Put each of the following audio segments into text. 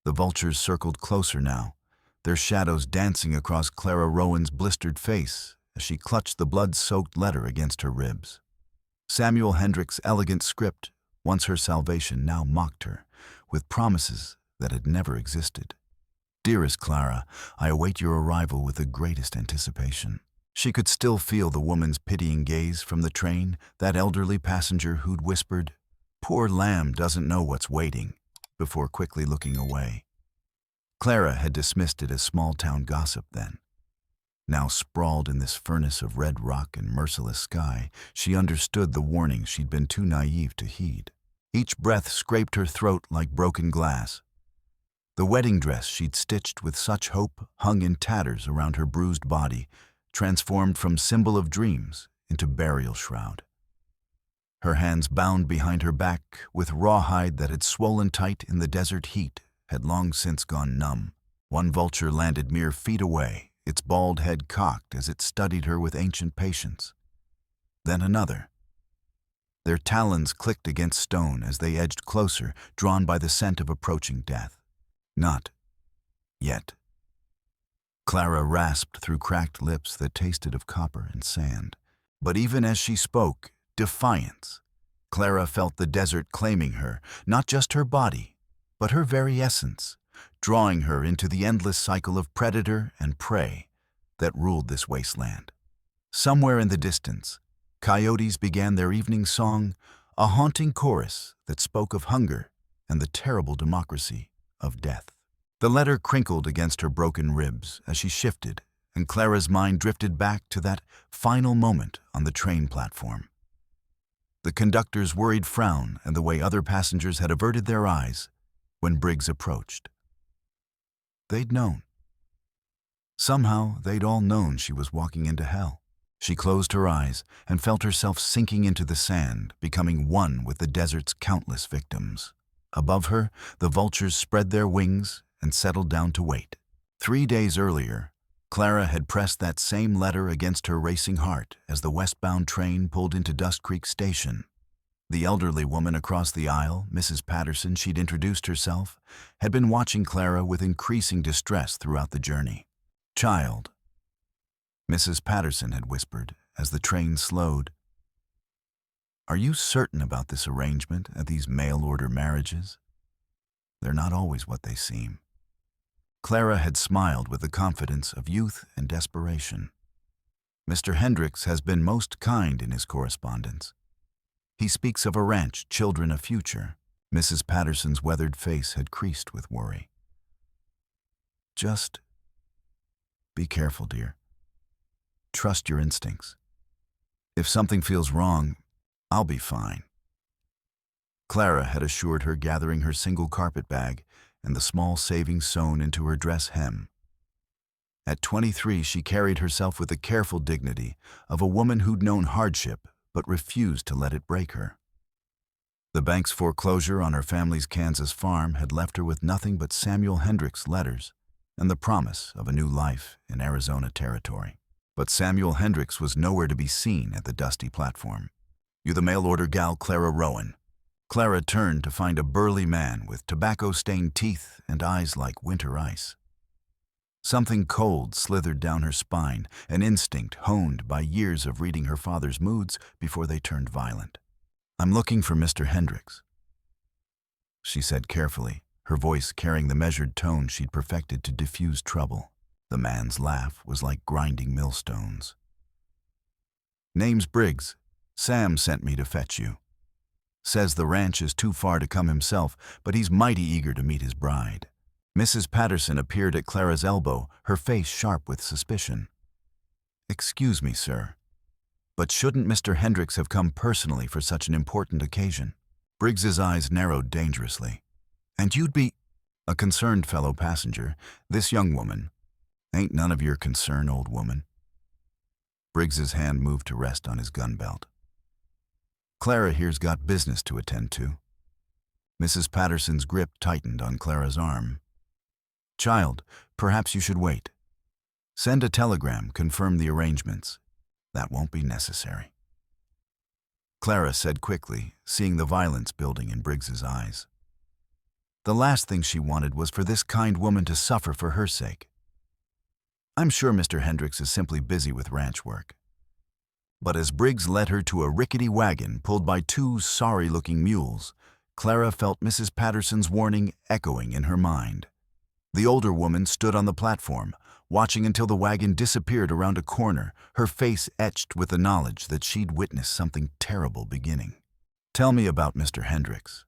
The vultures circled closer now, their shadows dancing across Clara Rowan's blistered face as she clutched the blood-soaked letter against her ribs. Samuel Hendrick's elegant script, once her salvation, now mocked her, with promises that had never existed. "Dearest Clara, I await your arrival with the greatest anticipation." She could still feel the woman's pitying gaze from the train, that elderly passenger who'd whispered, "Poor lamb doesn't know what's waiting," before quickly looking away. Clara had dismissed it as small-town gossip then. Now sprawled in this furnace of red rock and merciless sky, she understood the warning she'd been too naive to heed. Each breath scraped her throat like broken glass. The wedding dress she'd stitched with such hope hung in tatters around her bruised body, transformed from symbol of dreams into burial shroud. Her hands bound behind her back with rawhide that had swollen tight in the desert heat had long since gone numb. One vulture landed mere feet away, its bald head cocked as it studied her with ancient patience. Then another. Their talons clicked against stone as they edged closer, drawn by the scent of approaching death. Not yet. Clara rasped through cracked lips that tasted of copper and sand. But even as she spoke, defiance, Clara felt the desert claiming her, not just her body, but her very essence, drawing her into the endless cycle of predator and prey that ruled this wasteland. Somewhere in the distance, coyotes began their evening song, a haunting chorus that spoke of hunger and the terrible democracy of death. The letter crinkled against her broken ribs as she shifted, and Clara's mind drifted back to that final moment on the train platform. The conductor's worried frown and the way other passengers had averted their eyes when Briggs approached. They'd known. Somehow, they'd all known she was walking into hell. She closed her eyes and felt herself sinking into the sand, becoming one with the desert's countless victims. Above her, the vultures spread their wings and settled down to wait. 3 days earlier, Clara had pressed that same letter against her racing heart as the westbound train pulled into Dust Creek Station. The elderly woman across the aisle, Mrs. Patterson, she'd introduced herself, had been watching Clara with increasing distress throughout the journey. "Child," Mrs. Patterson had whispered as the train slowed, "are you certain about this arrangement at these mail-order marriages? They're not always what they seem." Clara had smiled with the confidence of youth and desperation. "Mr. Hendricks has been most kind in his correspondence. He speaks of a ranch, children, a future." Mrs. Patterson's weathered face had creased with worry. "Just be careful, dear. Trust your instincts. If something feels wrong, I'll be fine." Clara had assured her, gathering her single carpet bag and the small savings sewn into her dress hem. At 23, she carried herself with the careful dignity of a woman who'd known hardship but refused to let it break her. The bank's foreclosure on her family's Kansas farm had left her with nothing but Samuel Hendrick's letters and the promise of a new life in Arizona territory. But Samuel Hendricks was nowhere to be seen at the dusty platform. "You the mail-order gal, Clara Rowan?" Clara turned to find a burly man with tobacco-stained teeth and eyes like winter ice. Something cold slithered down her spine, an instinct honed by years of reading her father's moods before they turned violent. "I'm looking for Mr. Hendricks," she said carefully, her voice carrying the measured tone she'd perfected to diffuse trouble. The man's laugh was like grinding millstones. "Name's Briggs. Sam sent me to fetch you. Says the ranch is too far to come himself, but he's mighty eager to meet his bride." Mrs. Patterson appeared at Clara's elbow, her face sharp with suspicion. "Excuse me, sir, but shouldn't Mr. Hendricks have come personally for such an important occasion?" Briggs's eyes narrowed dangerously. "And you'd be—" "A concerned fellow passenger, this young woman. Ain't none of your concern, old woman." Briggs's hand moved to rest on his gun belt. "Clara here's got business to attend to." Mrs. Patterson's grip tightened on Clara's arm. "Child, perhaps you should wait. Send a telegram, confirm the arrangements. That won't be necessary," Clara said quickly, seeing the violence building in Briggs's eyes. The last thing she wanted was for this kind woman to suffer for her sake. I'm sure Mr. Hendricks is simply busy with ranch work. But as Briggs led her to a rickety wagon pulled by two sorry-looking mules, Clara felt Mrs. Patterson's warning echoing in her mind. The older woman stood on the platform, watching until the wagon disappeared around a corner, her face etched with the knowledge that she'd witnessed something terrible beginning. "Tell me about Mr. Hendricks,"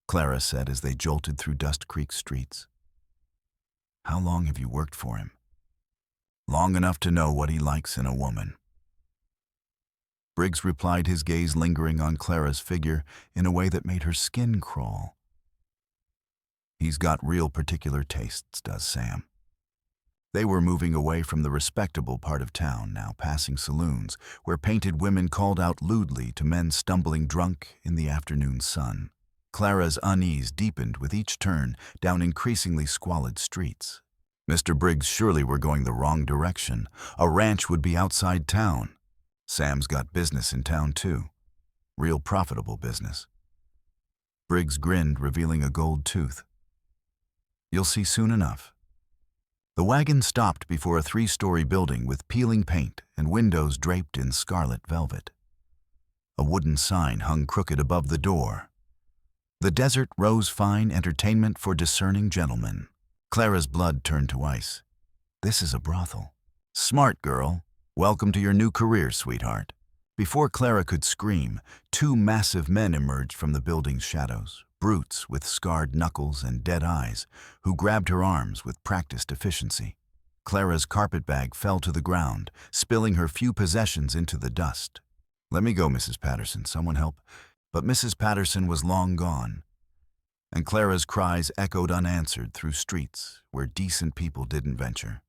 Clara said as they jolted through Dust Creek streets. "How long have you worked for him?" "Long enough to know what he likes in a woman." Briggs replied, his gaze lingering on Clara's figure in a way that made her skin crawl. "He's got real particular tastes, does Sam." They were moving away from the respectable part of town, now passing saloons, where painted women called out lewdly to men stumbling drunk in the afternoon sun. Clara's unease deepened with each turn down increasingly squalid streets. Mr. Briggs, surely we're going the wrong direction. A ranch would be outside town. Sam's got business in town too. Real profitable business. Briggs grinned, revealing a gold tooth. "You'll see soon enough." The wagon stopped before a 3-story building with peeling paint and windows draped in scarlet velvet. A wooden sign hung crooked above the door. "The Desert Rose Fine Entertainment for Discerning Gentlemen." Clara's blood turned to ice. "This is a brothel." "Smart girl. Welcome to your new career, sweetheart." Before Clara could scream, 2 massive men emerged from the building's shadows, brutes with scarred knuckles and dead eyes, who grabbed her arms with practiced efficiency. Clara's carpetbag fell to the ground, spilling her few possessions into the dust. "Let me go, Mrs. Patterson. Someone help." But Mrs. Patterson was long gone, and Clara's cries echoed unanswered through streets where decent people didn't venture.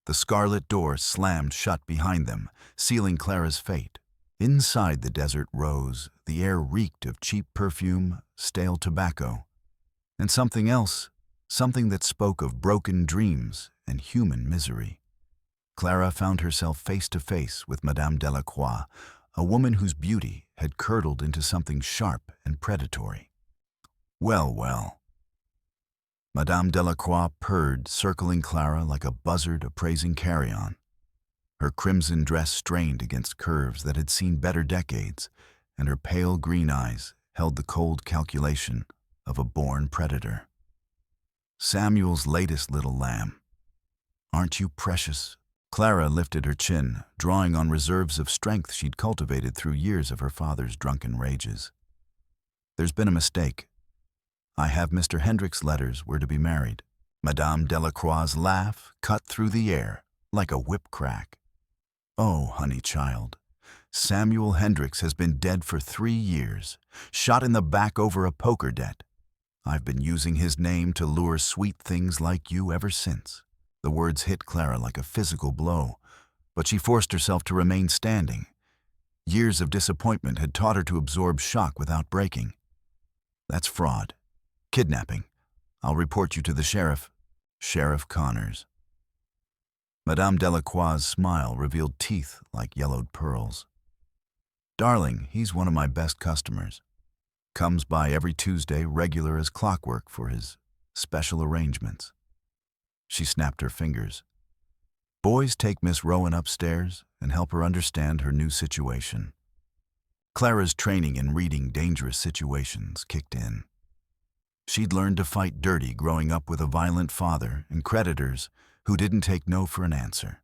The scarlet door slammed shut behind them, sealing Clara's fate. Inside the Desert Rose, the air reeked of cheap perfume, stale tobacco, and something else, something that spoke of broken dreams and human misery. Clara found herself face to face with Madame Delacroix, a woman whose beauty had curdled into something sharp and predatory. "Well, well." Madame Delacroix purred, circling Clara like a buzzard appraising carrion. Her crimson dress strained against curves that had seen better decades, and her pale green eyes held the cold calculation of a born predator. "Samuel's latest little lamb. Aren't you precious?" Clara lifted her chin, drawing on reserves of strength she'd cultivated through years of her father's drunken rages. "There's been a mistake. I have Mr. Hendricks' letters. We're to be married." Madame Delacroix's laugh cut through the air like a whip crack. "Oh, honey child, Samuel Hendricks has been dead for 3 years, shot in the back over a poker debt. I've been using his name to lure sweet things like you ever since." The words hit Clara like a physical blow, but she forced herself to remain standing. Years of disappointment had taught her to absorb shock without breaking. "That's fraud. Kidnapping. I'll report you to the sheriff." "Sheriff Connors." Madame Delacroix's smile revealed teeth like yellowed pearls. "Darling, he's one of my best customers. Comes by every Tuesday, regular as clockwork for his special arrangements." She snapped her fingers. "Boys, take Miss Rowan upstairs and help her understand her new situation." Clara's training in reading dangerous situations kicked in. She'd learned to fight dirty growing up with a violent father and creditors who didn't take no for an answer.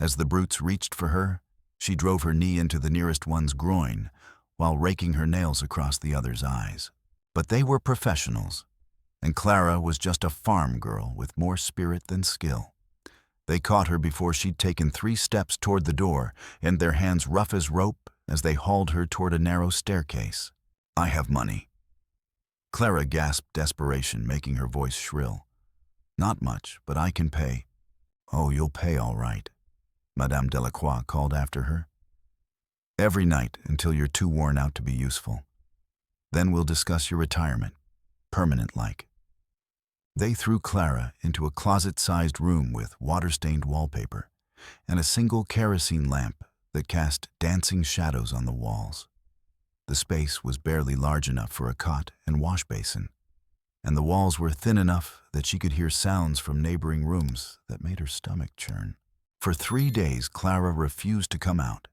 As the brutes reached for her, she drove her knee into the nearest one's groin while raking her nails across the other's eyes. But they were professionals, and Clara was just a farm girl with more spirit than skill. They caught her before she'd taken 3 steps toward the door, and their hands rough as rope as they hauled her toward a narrow staircase. "I have money." Clara gasped desperation, making her voice shrill. "Not much, but I can pay." "Oh, you'll pay all right," Madame Delacroix called after her. "Every night until you're too worn out to be useful. Then we'll discuss your retirement, permanent-like." They threw Clara into a closet-sized room with water-stained wallpaper and a single kerosene lamp that cast dancing shadows on the walls. The space was barely large enough for a cot and wash basin. and the walls were thin enough that she could hear sounds from neighboring rooms that made her stomach churn. For 3 days, Clara refused to come out.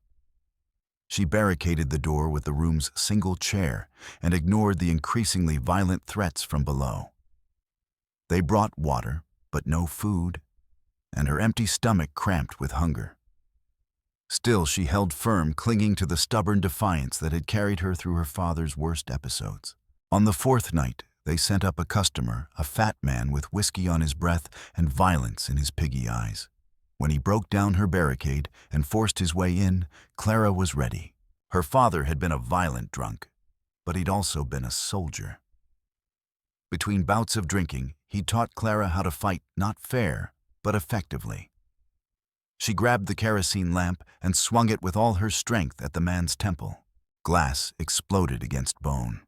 She barricaded the door with the room's single chair and ignored the increasingly violent threats from below. They brought water, but no food, and her empty stomach cramped with hunger. Still, she held firm, clinging to the stubborn defiance that had carried her through her father's worst episodes. On the 4th night, they sent up a customer, a fat man with whiskey on his breath and violence in his piggy eyes. When he broke down her barricade and forced his way in, Clara was ready. Her father had been a violent drunk, but he'd also been a soldier. Between bouts of drinking, he taught Clara how to fight not fair, but effectively. She grabbed the kerosene lamp and swung it with all her strength at the man's temple. Glass exploded against bone.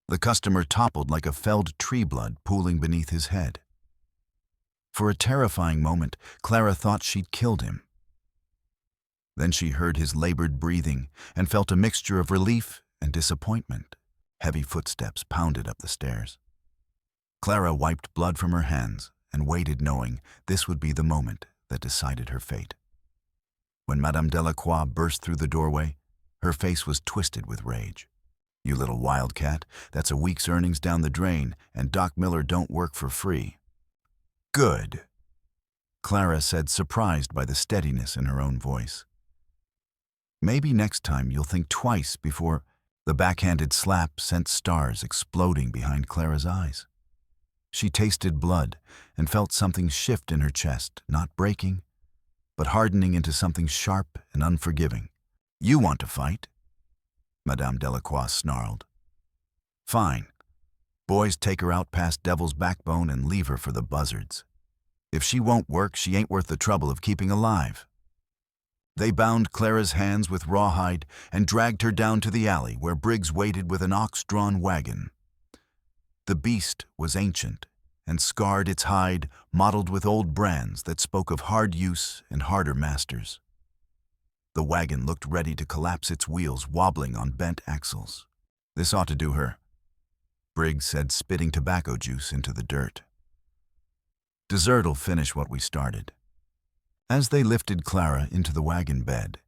The customer toppled like a felled tree, blood pooling beneath his head. For a terrifying moment, Clara thought she'd killed him. Then she heard his labored breathing and felt a mixture of relief and disappointment. Heavy footsteps pounded up the stairs. Clara wiped blood from her hands and waited, knowing this would be the moment that decided her fate. When Madame Delacroix burst through the doorway, her face was twisted with rage. "You little wildcat, that's a week's earnings down the drain, and Doc Miller don't work for free." "Good," Clara said, surprised by the steadiness in her own voice. "Maybe next time you'll think twice before—" The backhanded slap sent stars exploding behind Clara's eyes. She tasted blood and felt something shift in her chest, not breaking, but hardening into something sharp and unforgiving. "You want to fight?" Madame Delacroix snarled. "Fine. Boys, take her out past Devil's Backbone and leave her for the buzzards. If she won't work, she ain't worth the trouble of keeping alive." They bound Clara's hands with rawhide and dragged her down to the alley where Briggs waited with an ox-drawn wagon. The beast was ancient and scarred, its hide mottled with old brands that spoke of hard use and harder masters. The wagon looked ready to collapse, its wheels wobbling on bent axles. "This ought to do her," Briggs said, spitting tobacco juice into the dirt. "Dessert'll finish what we started." As they lifted Clara into the wagon bed,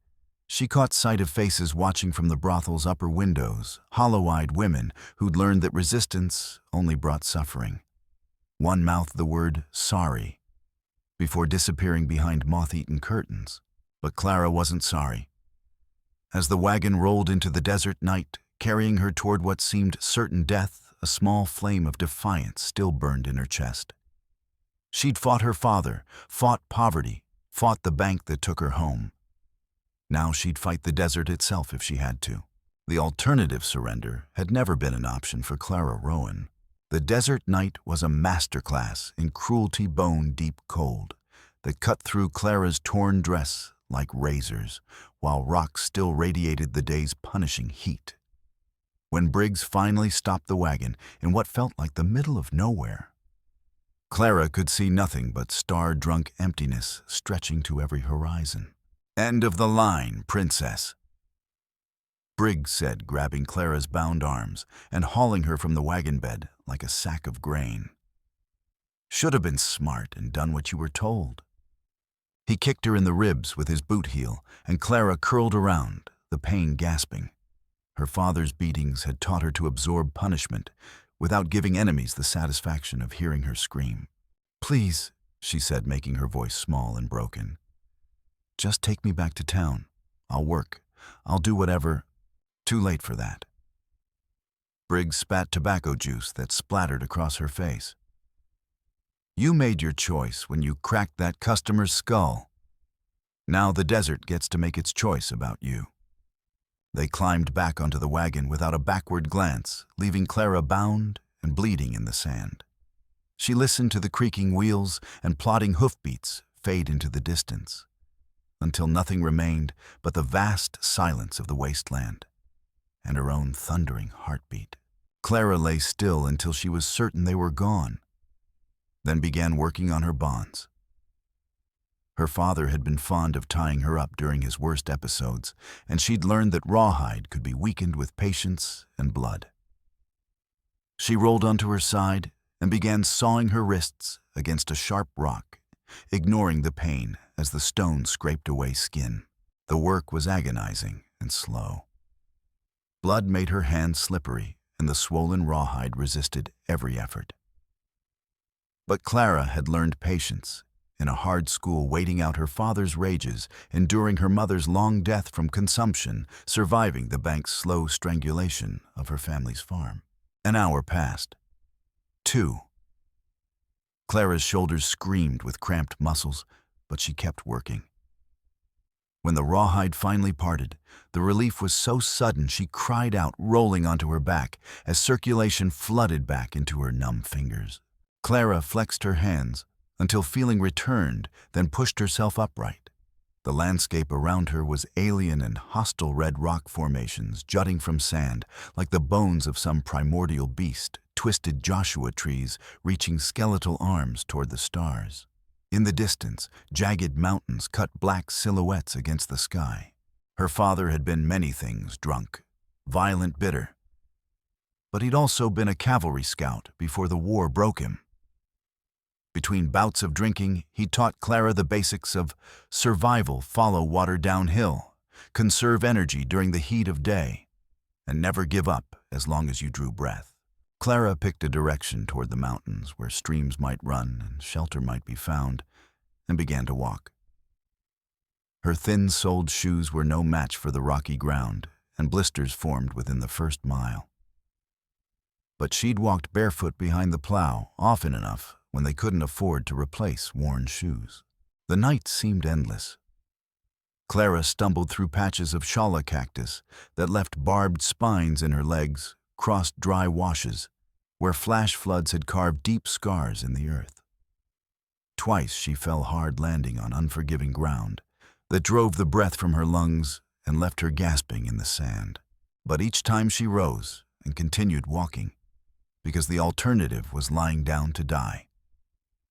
she caught sight of faces watching from the brothel's upper windows, hollow-eyed women who'd learned that resistance only brought suffering. One mouthed the word "sorry" before disappearing behind moth-eaten curtains. But Clara wasn't sorry. As the wagon rolled into the desert night, carrying her toward what seemed certain death, a small flame of defiance still burned in her chest. She'd fought her father, fought poverty, fought the bank that took her home. Now she'd fight the desert itself if she had to. The alternative, surrender, had never been an option for Clara Rowan. The desert night was a masterclass in cruelty, bone-deep cold that cut through Clara's torn dress like razors, while rocks still radiated the day's punishing heat. When Briggs finally stopped the wagon in what felt like the middle of nowhere, Clara could see nothing but star-drunk emptiness stretching to every horizon. "End of the line, princess," Briggs said, grabbing Clara's bound arms and hauling her from the wagon bed like a sack of grain. "Should have been smart and done what you were told." He kicked her in the ribs with his boot heel, and Clara curled around, the pain gasping. Her father's beatings had taught her to absorb punishment without giving enemies the satisfaction of hearing her scream. "Please," she said, making her voice small and broken. "Just take me back to town. I'll work. I'll do whatever." "Too late for that." Briggs spat tobacco juice that splattered across her face. "You made your choice when you cracked that customer's skull. Now the desert gets to make its choice about you." They climbed back onto the wagon without a backward glance, leaving Clara bound and bleeding in the sand. She listened to the creaking wheels and plodding hoofbeats fade into the distance, until nothing remained but the vast silence of the wasteland and her own thundering heartbeat. Clara lay still until she was certain they were gone, then began working on her bonds. Her father had been fond of tying her up during his worst episodes, and she'd learned that rawhide could be weakened with patience and blood. She rolled onto her side and began sawing her wrists against a sharp rock, ignoring the pain as the stone scraped away skin. The work was agonizing and slow. Blood made her hands slippery, and the swollen rawhide resisted every effort. But Clara had learned patience in a hard school, waiting out her father's rages, enduring her mother's long death from consumption, surviving the bank's slow strangulation of her family's farm. An hour passed. 2. Clara's shoulders screamed with cramped muscles, but she kept working. When the rawhide finally parted, the relief was so sudden she cried out, rolling onto her back as circulation flooded back into her numb fingers. Clara flexed her hands until feeling returned, then pushed herself upright. The landscape around her was alien and hostile, red rock formations jutting from sand like the bones of some primordial beast, twisted Joshua trees reaching skeletal arms toward the stars. In the distance, jagged mountains cut black silhouettes against the sky. Her father had been many things: drunk, violent, bitter. But he'd also been a cavalry scout before the war broke him. Between bouts of drinking, he taught Clara the basics of survival: follow water downhill, conserve energy during the heat of day, and never give up as long as you drew breath. Clara picked a direction toward the mountains where streams might run and shelter might be found, and began to walk. Her thin-soled shoes were no match for the rocky ground, and blisters formed within the first mile. But she'd walked barefoot behind the plow often enough when they couldn't afford to replace worn shoes. The night seemed endless. Clara stumbled through patches of shala cactus that left barbed spines in her legs, crossed dry washes where flash floods had carved deep scars in the earth. Twice she fell hard, landing on unforgiving ground that drove the breath from her lungs and left her gasping in the sand. But each time she rose and continued walking, because the alternative was lying down to die.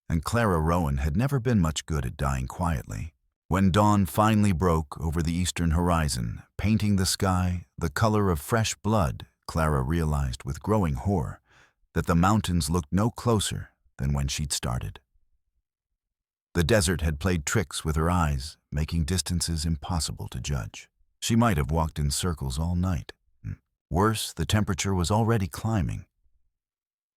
And Clara Rowan had never been much good at dying quietly. When dawn finally broke over the eastern horizon, painting the sky the color of fresh blood, Clara realized with growing horror that the mountains looked no closer than when she'd started. The desert had played tricks with her eyes, making distances impossible to judge. She might have walked in circles all night. Worse, the temperature was already climbing.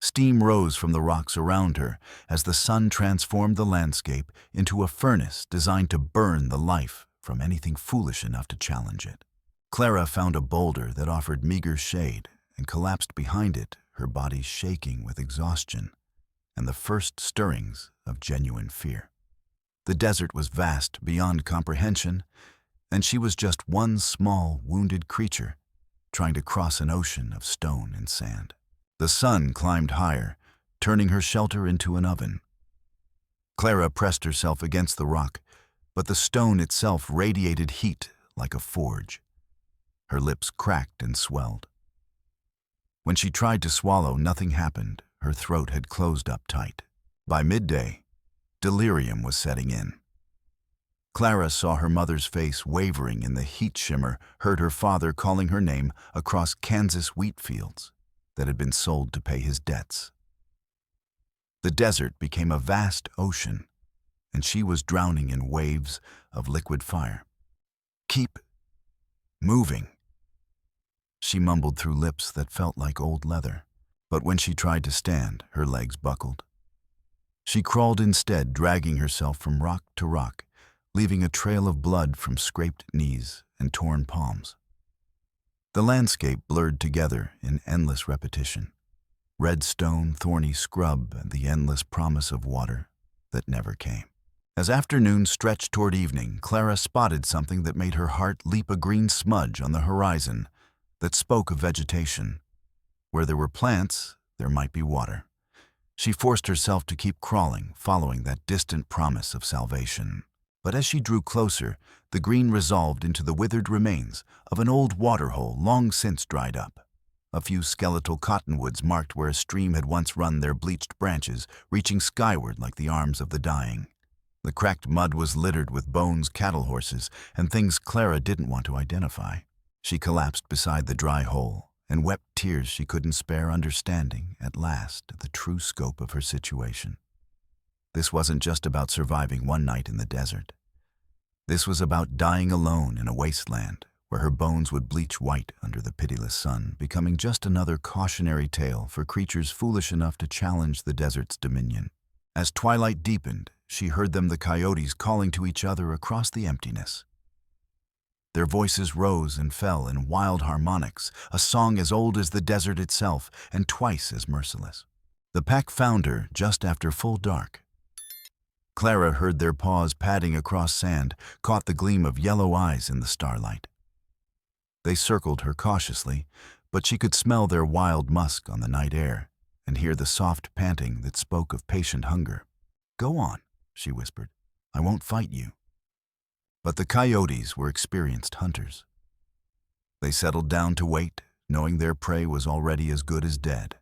Steam rose from the rocks around her as the sun transformed the landscape into a furnace designed to burn the life from anything foolish enough to challenge it. Clara found a boulder that offered meager shade and collapsed behind it, her body shaking with exhaustion and the first stirrings of genuine fear. The desert was vast beyond comprehension, and she was just one small, wounded creature trying to cross an ocean of stone and sand. The sun climbed higher, turning her shelter into an oven. Clara pressed herself against the rock, but the stone itself radiated heat like a forge. Her lips cracked and swelled. When she tried to swallow, nothing happened. Her throat had closed up tight. By midday, delirium was setting in. Clara saw her mother's face wavering in the heat shimmer, heard her father calling her name across Kansas wheat fields that had been sold to pay his debts. The desert became a vast ocean, and she was drowning in waves of liquid fire. "Keep moving," she mumbled through lips that felt like old leather. But when she tried to stand, her legs buckled. She crawled instead, dragging herself from rock to rock, leaving a trail of blood from scraped knees and torn palms. The landscape blurred together in endless repetition. Red stone, thorny scrub, and the endless promise of water that never came. As afternoon stretched toward evening, Clara spotted something that made her heart leap, a green smudge on the horizon that spoke of vegetation. Where there were plants, there might be water. She forced herself to keep crawling, following that distant promise of salvation. But as she drew closer, the green resolved into the withered remains of an old waterhole long since dried up. A few skeletal cottonwoods marked where a stream had once run their bleached branches, reaching skyward like the arms of the dying. The cracked mud was littered with bones, cattle horses, and things Clara didn't want to identify. She collapsed beside the dry hole and wept tears she couldn't spare, understanding, at last, the true scope of her situation. This wasn't just about surviving one night in the desert. This was about dying alone in a wasteland where her bones would bleach white under the pitiless sun, becoming just another cautionary tale for creatures foolish enough to challenge the desert's dominion. As twilight deepened, she heard them, the coyotes, calling to each other across the emptiness. Their voices rose and fell in wild harmonics, a song as old as the desert itself and twice as merciless. The pack found her just after full dark. Clara heard their paws padding across sand, caught the gleam of yellow eyes in the starlight. They circled her cautiously, but she could smell their wild musk on the night air and hear the soft panting that spoke of patient hunger. "Go on," she whispered. "I won't fight you." But the coyotes were experienced hunters. They settled down to wait, knowing their prey was already as good as dead.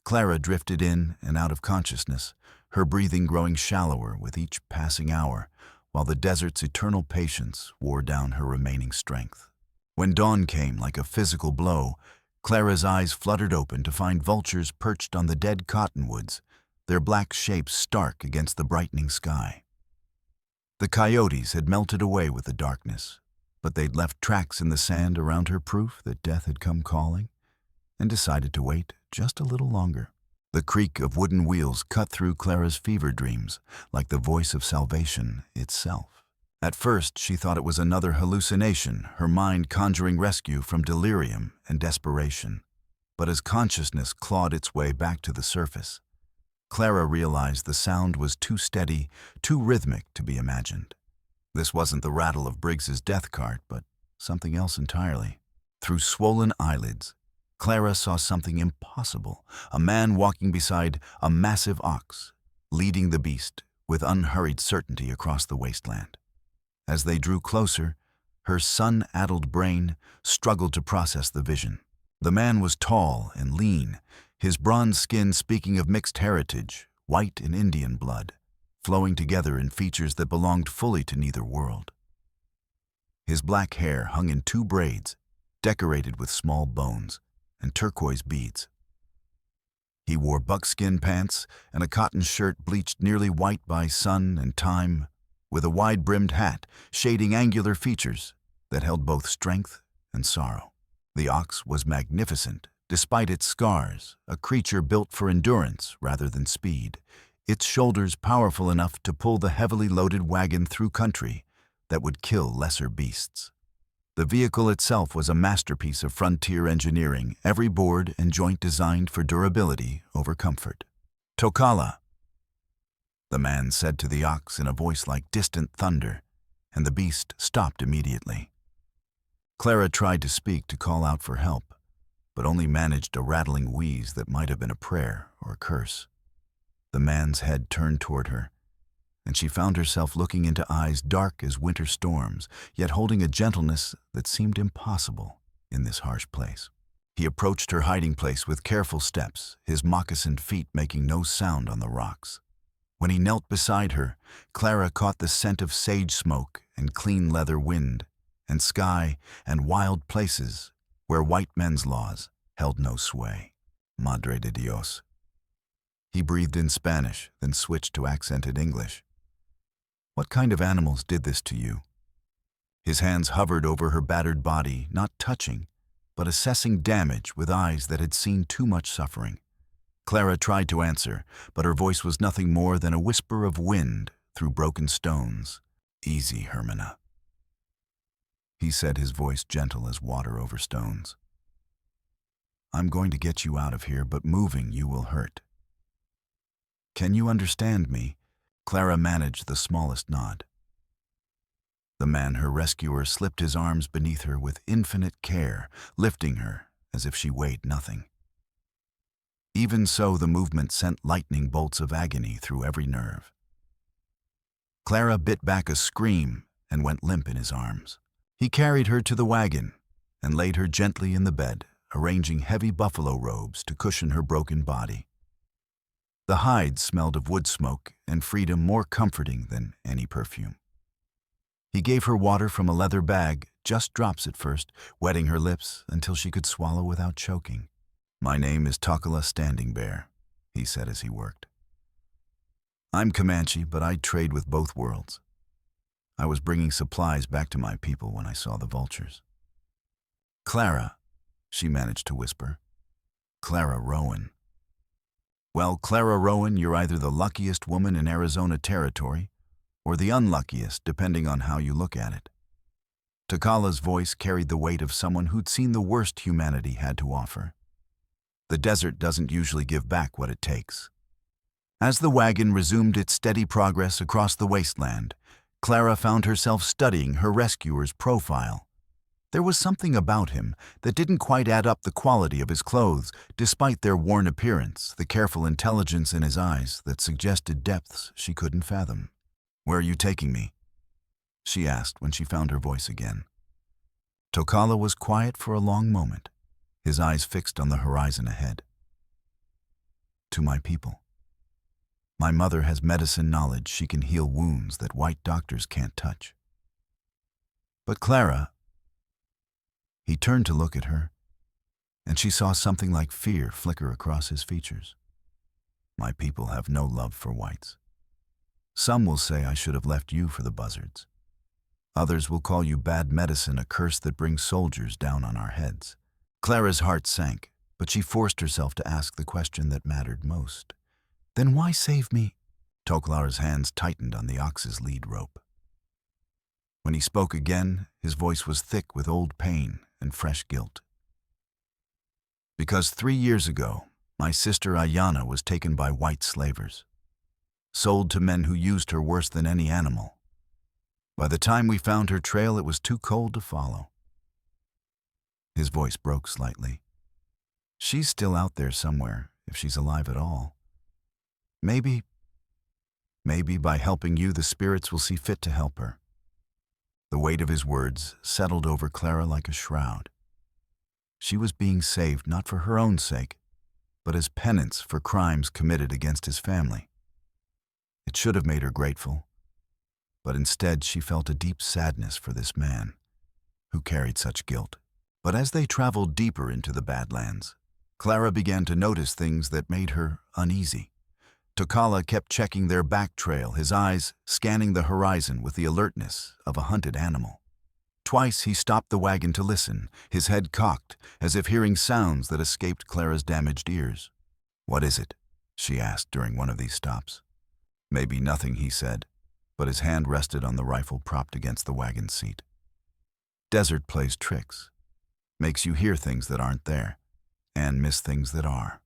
Clara drifted in and out of consciousness, her breathing growing shallower with each passing hour, while the desert's eternal patience wore down her remaining strength. When dawn came like a physical blow, Clara's eyes fluttered open to find vultures perched on the dead cottonwoods, their black shapes stark against the brightening sky. The coyotes had melted away with the darkness, but they'd left tracks in the sand around her, proof that death had come calling, and decided to wait just a little longer. The creak of wooden wheels cut through Clara's fever dreams like the voice of salvation itself. At first, she thought it was another hallucination, her mind conjuring rescue from delirium and desperation. But as consciousness clawed its way back to the surface, Clara realized the sound was too steady, too rhythmic to be imagined. This wasn't the rattle of Briggs's death cart, but something else entirely. Through swollen eyelids, Clara saw something impossible, a man walking beside a massive ox, leading the beast with unhurried certainty across the wasteland. As they drew closer, her sun-addled brain struggled to process the vision. The man was tall and lean, his bronze skin speaking of mixed heritage, white and Indian blood, flowing together in features that belonged fully to neither world. His black hair hung in 2 braids, decorated with small bones and turquoise beads. He wore buckskin pants and a cotton shirt bleached nearly white by sun and time, with a wide-brimmed hat shading angular features that held both strength and sorrow. The ox was magnificent, despite its scars, a creature built for endurance rather than speed, its shoulders powerful enough to pull the heavily loaded wagon through country that would kill lesser beasts. The vehicle itself was a masterpiece of frontier engineering, every board and joint designed for durability over comfort. "Tokala," the man said to the ox in a voice like distant thunder, and the beast stopped immediately. Clara tried to speak, to call out for help, but only managed a rattling wheeze that might have been a prayer or a curse. The man's head turned toward her, and she found herself looking into eyes dark as winter storms, yet holding a gentleness that seemed impossible in this harsh place. He approached her hiding place with careful steps, his moccasined feet making no sound on the rocks. When he knelt beside her, Clara caught the scent of sage smoke and clean leather wind, and sky and wild places where white men's laws held no sway. "Madre de Dios." He breathed in Spanish, then switched to accented English. "What kind of animals did this to you?" His hands hovered over her battered body, not touching, but assessing damage with eyes that had seen too much suffering. Clara tried to answer, but her voice was nothing more than a whisper of wind through broken stones. "Easy, Hermina," he said, his voice gentle as water over stones. "I'm going to get you out of here, but moving you will hurt. Can you understand me?" Clara managed the smallest nod. The man, her rescuer, slipped his arms beneath her with infinite care, lifting her as if she weighed nothing. Even so, the movement sent lightning bolts of agony through every nerve. Clara bit back a scream and went limp in his arms. He carried her to the wagon and laid her gently in the bed, arranging heavy buffalo robes to cushion her broken body. The hides smelled of wood smoke and freedom, more comforting than any perfume. He gave her water from a leather bag, just drops at first, wetting her lips until she could swallow without choking. "My name is Tokala Standing Bear," he said as he worked. "I'm Comanche, but I trade with both worlds. I was bringing supplies back to my people when I saw the vultures." "Clara," she managed to whisper. "Clara Rowan." "Well, Clara Rowan, you're either the luckiest woman in Arizona territory or the unluckiest, depending on how you look at it." Tokala's voice carried the weight of someone who'd seen the worst humanity had to offer. The desert doesn't usually give back what it takes. As the wagon resumed its steady progress across the wasteland, Clara found herself studying her rescuer's profile. There was something about him that didn't quite add up the quality of his clothes, despite their worn appearance, the careful intelligence in his eyes that suggested depths she couldn't fathom. "Where are you taking me?" she asked when she found her voice again. Tokala was quiet for a long moment, his eyes fixed on the horizon ahead. "To my people. My mother has medicine knowledge. She can heal wounds that white doctors can't touch." "But Clara..." He turned to look at her, and she saw something like fear flicker across his features. "My people have no love for whites. Some will say I should have left you for the buzzards. Others will call you bad medicine, a curse that brings soldiers down on our heads." Clara's heart sank, but she forced herself to ask the question that mattered most. "Then why save me?" Tokala's hands tightened on the ox's lead rope. When he spoke again, his voice was thick with old pain and fresh guilt. "Because 3 years ago, my sister Ayana was taken by white slavers, sold to men who used her worse than any animal. By the time we found her trail, it was too cold to follow." His voice broke slightly. "She's still out there somewhere, if she's alive at all. Maybe by helping you, the spirits will see fit to help her." The weight of his words settled over Clara like a shroud. She was being saved not for her own sake, but as penance for crimes committed against his family. It should have made her grateful, but instead she felt a deep sadness for this man who carried such guilt. But as they traveled deeper into the Badlands, Clara began to notice things that made her uneasy. Tokala kept checking their back trail, his eyes scanning the horizon with the alertness of a hunted animal. Twice he stopped the wagon to listen, his head cocked, as if hearing sounds that escaped Clara's damaged ears. "What is it?" she asked during one of these stops. "Maybe nothing," he said, but his hand rested on the rifle propped against the wagon seat. Desert plays tricks, makes you hear things that aren't there, and miss things that are.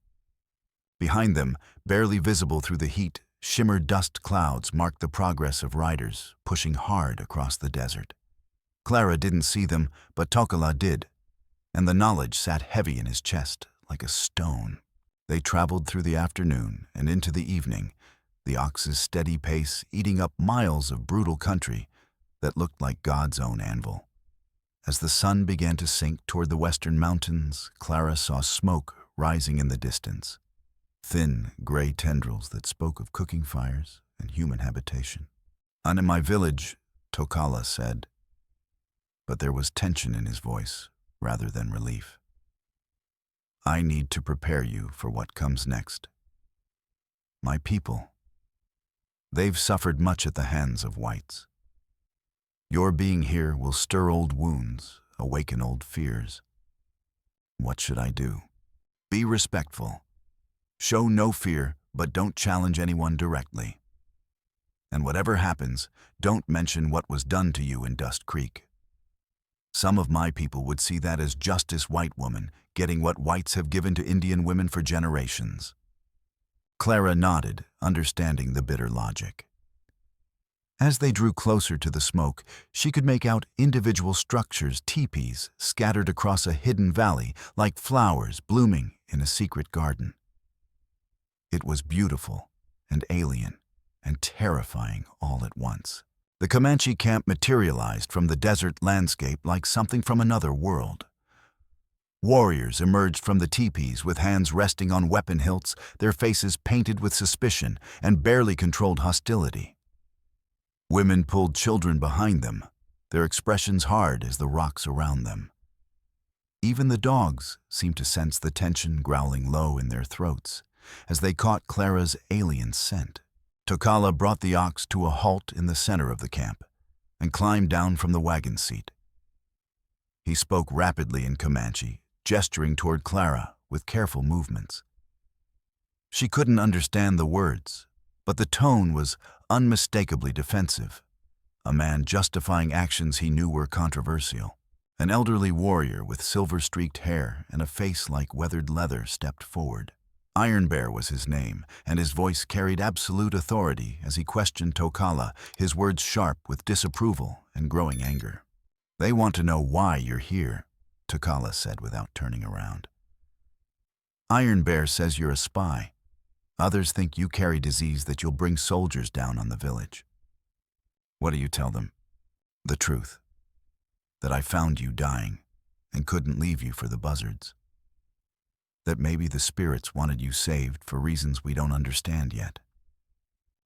Behind them, barely visible through the heat, shimmered dust clouds marked the progress of riders pushing hard across the desert. Clara didn't see them, but Tokala did, and the knowledge sat heavy in his chest like a stone. They traveled through the afternoon and into the evening, the ox's steady pace eating up miles of brutal country that looked like God's own anvil. As the sun began to sink toward the western mountains, Clara saw smoke rising in the distance. Thin, gray tendrils that spoke of cooking fires and human habitation. "I'm in my village," Tokala said, but there was tension in his voice rather than relief. "I need to prepare you for what comes next. My people, they've suffered much at the hands of whites. Your being here will stir old wounds, awaken old fears. What should I do? Be respectful. Show no fear, but don't challenge anyone directly. And whatever happens, don't mention what was done to you in Dust Creek. Some of my people would see that as justice, white woman, getting what whites have given to Indian women for generations." Clara nodded, understanding the bitter logic. As they drew closer to the smoke, she could make out individual structures, teepees, scattered across a hidden valley, like flowers blooming in a secret garden. It was beautiful and alien and terrifying all at once. The Comanche camp materialized from the desert landscape like something from another world. Warriors emerged from the teepees with hands resting on weapon hilts, their faces painted with suspicion and barely controlled hostility. Women pulled children behind them, their expressions hard as the rocks around them. Even the dogs seemed to sense the tension growling low in their throats as they caught Clara's alien scent. Tokala brought the ox to a halt in the center of the camp and climbed down from the wagon seat. He spoke rapidly in Comanche, gesturing toward Clara with careful movements. She couldn't understand the words, but the tone was unmistakably defensive, a man justifying actions he knew were controversial. An elderly warrior with silver-streaked hair and a face like weathered leather stepped forward. Iron Bear was his name, and his voice carried absolute authority as he questioned Tokala, his words sharp with disapproval and growing anger. "They want to know why you're here," Tokala said without turning around. "Iron Bear says you're a spy. Others think you carry disease that you'll bring soldiers down on the village." "What do you tell them?" "The truth. That I found you dying and couldn't leave you for the buzzards. That maybe the spirits wanted you saved for reasons we don't understand yet."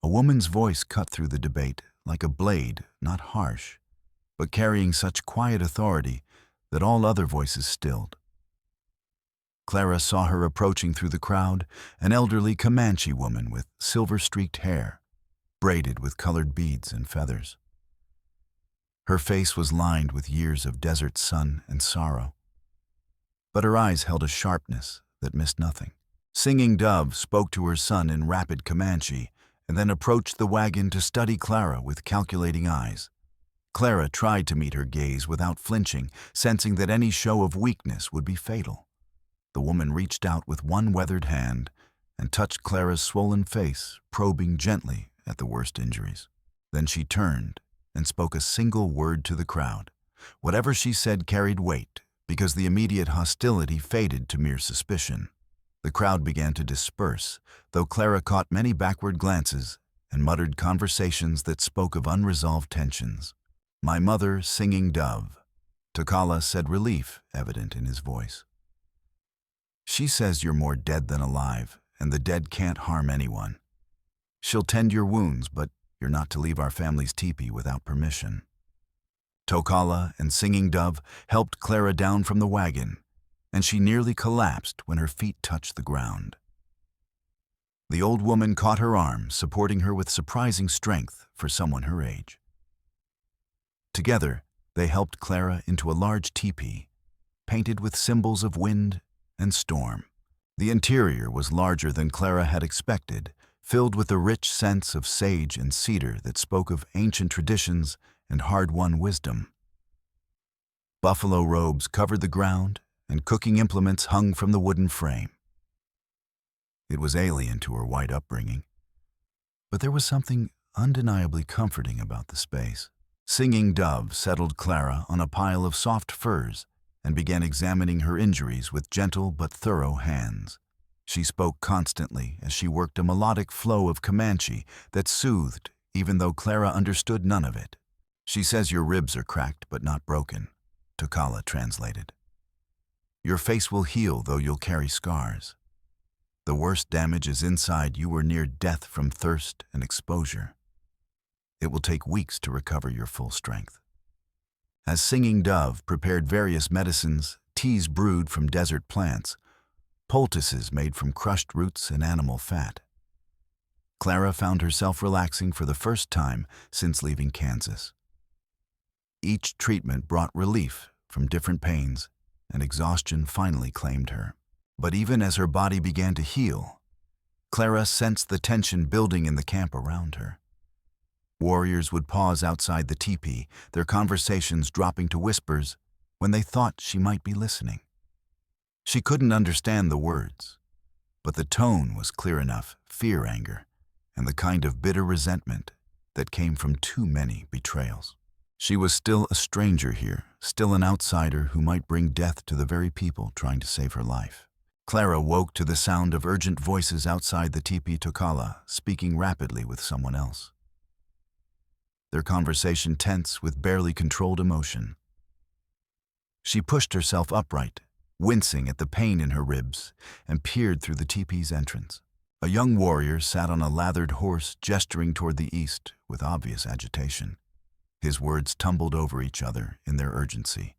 A woman's voice cut through the debate like a blade, not harsh, but carrying such quiet authority that all other voices stilled. Clara saw her approaching through the crowd, an elderly Comanche woman with silver-streaked hair, braided with colored beads and feathers. Her face was lined with years of desert sun and sorrow, but her eyes held a sharpness that missed nothing. Singing Dove spoke to her son in rapid Comanche and then approached the wagon to study Clara with calculating eyes. Clara tried to meet her gaze without flinching, sensing that any show of weakness would be fatal. The woman reached out with one weathered hand and touched Clara's swollen face, probing gently at the worst injuries. Then she turned and spoke a single word to the crowd. Whatever she said carried weight, because the immediate hostility faded to mere suspicion. The crowd began to disperse, though Clara caught many backward glances and muttered conversations that spoke of unresolved tensions. "My mother, Singing Dove," Tokala said, relief evident in his voice. "She says you're more dead than alive, and the dead can't harm anyone. She'll tend your wounds, but you're not to leave our family's teepee without permission." Tokala and Singing Dove helped Clara down from the wagon, and she nearly collapsed when her feet touched the ground. The old woman caught her arm, supporting her with surprising strength for someone her age. Together, they helped Clara into a large teepee, painted with symbols of wind and storm. The interior was larger than Clara had expected, filled with a rich sense of sage and cedar that spoke of ancient traditions and hard-won wisdom. Buffalo robes covered the ground, and cooking implements hung from the wooden frame. It was alien to her white upbringing, but there was something undeniably comforting about the space. Singing Dove settled Clara on a pile of soft furs and began examining her injuries with gentle but thorough hands. She spoke constantly as she worked a melodic flow of Comanche that soothed, even though Clara understood none of it. "She says your ribs are cracked but not broken," Tokala translated. "Your face will heal, though you'll carry scars. The worst damage is inside. You were near death from thirst and exposure. It will take weeks to recover your full strength." As Singing Dove prepared various medicines, teas brewed from desert plants, poultices made from crushed roots and animal fat, Clara found herself relaxing for the first time since leaving Kansas. Each treatment brought relief from different pains, and exhaustion finally claimed her. But even as her body began to heal, Clara sensed the tension building in the camp around her. Warriors would pause outside the teepee, their conversations dropping to whispers when they thought she might be listening. She couldn't understand the words, but the tone was clear enough: fear, anger, and the kind of bitter resentment that came from too many betrayals. She was still a stranger here, still an outsider who might bring death to the very people trying to save her life. Clara woke to the sound of urgent voices outside the teepee. Tokala speaking rapidly with someone else, their conversation tense with barely controlled emotion. She pushed herself upright, wincing at the pain in her ribs, and peered through the teepee's entrance. A young warrior sat on a lathered horse, gesturing toward the east with obvious agitation. His words tumbled over each other in their urgency,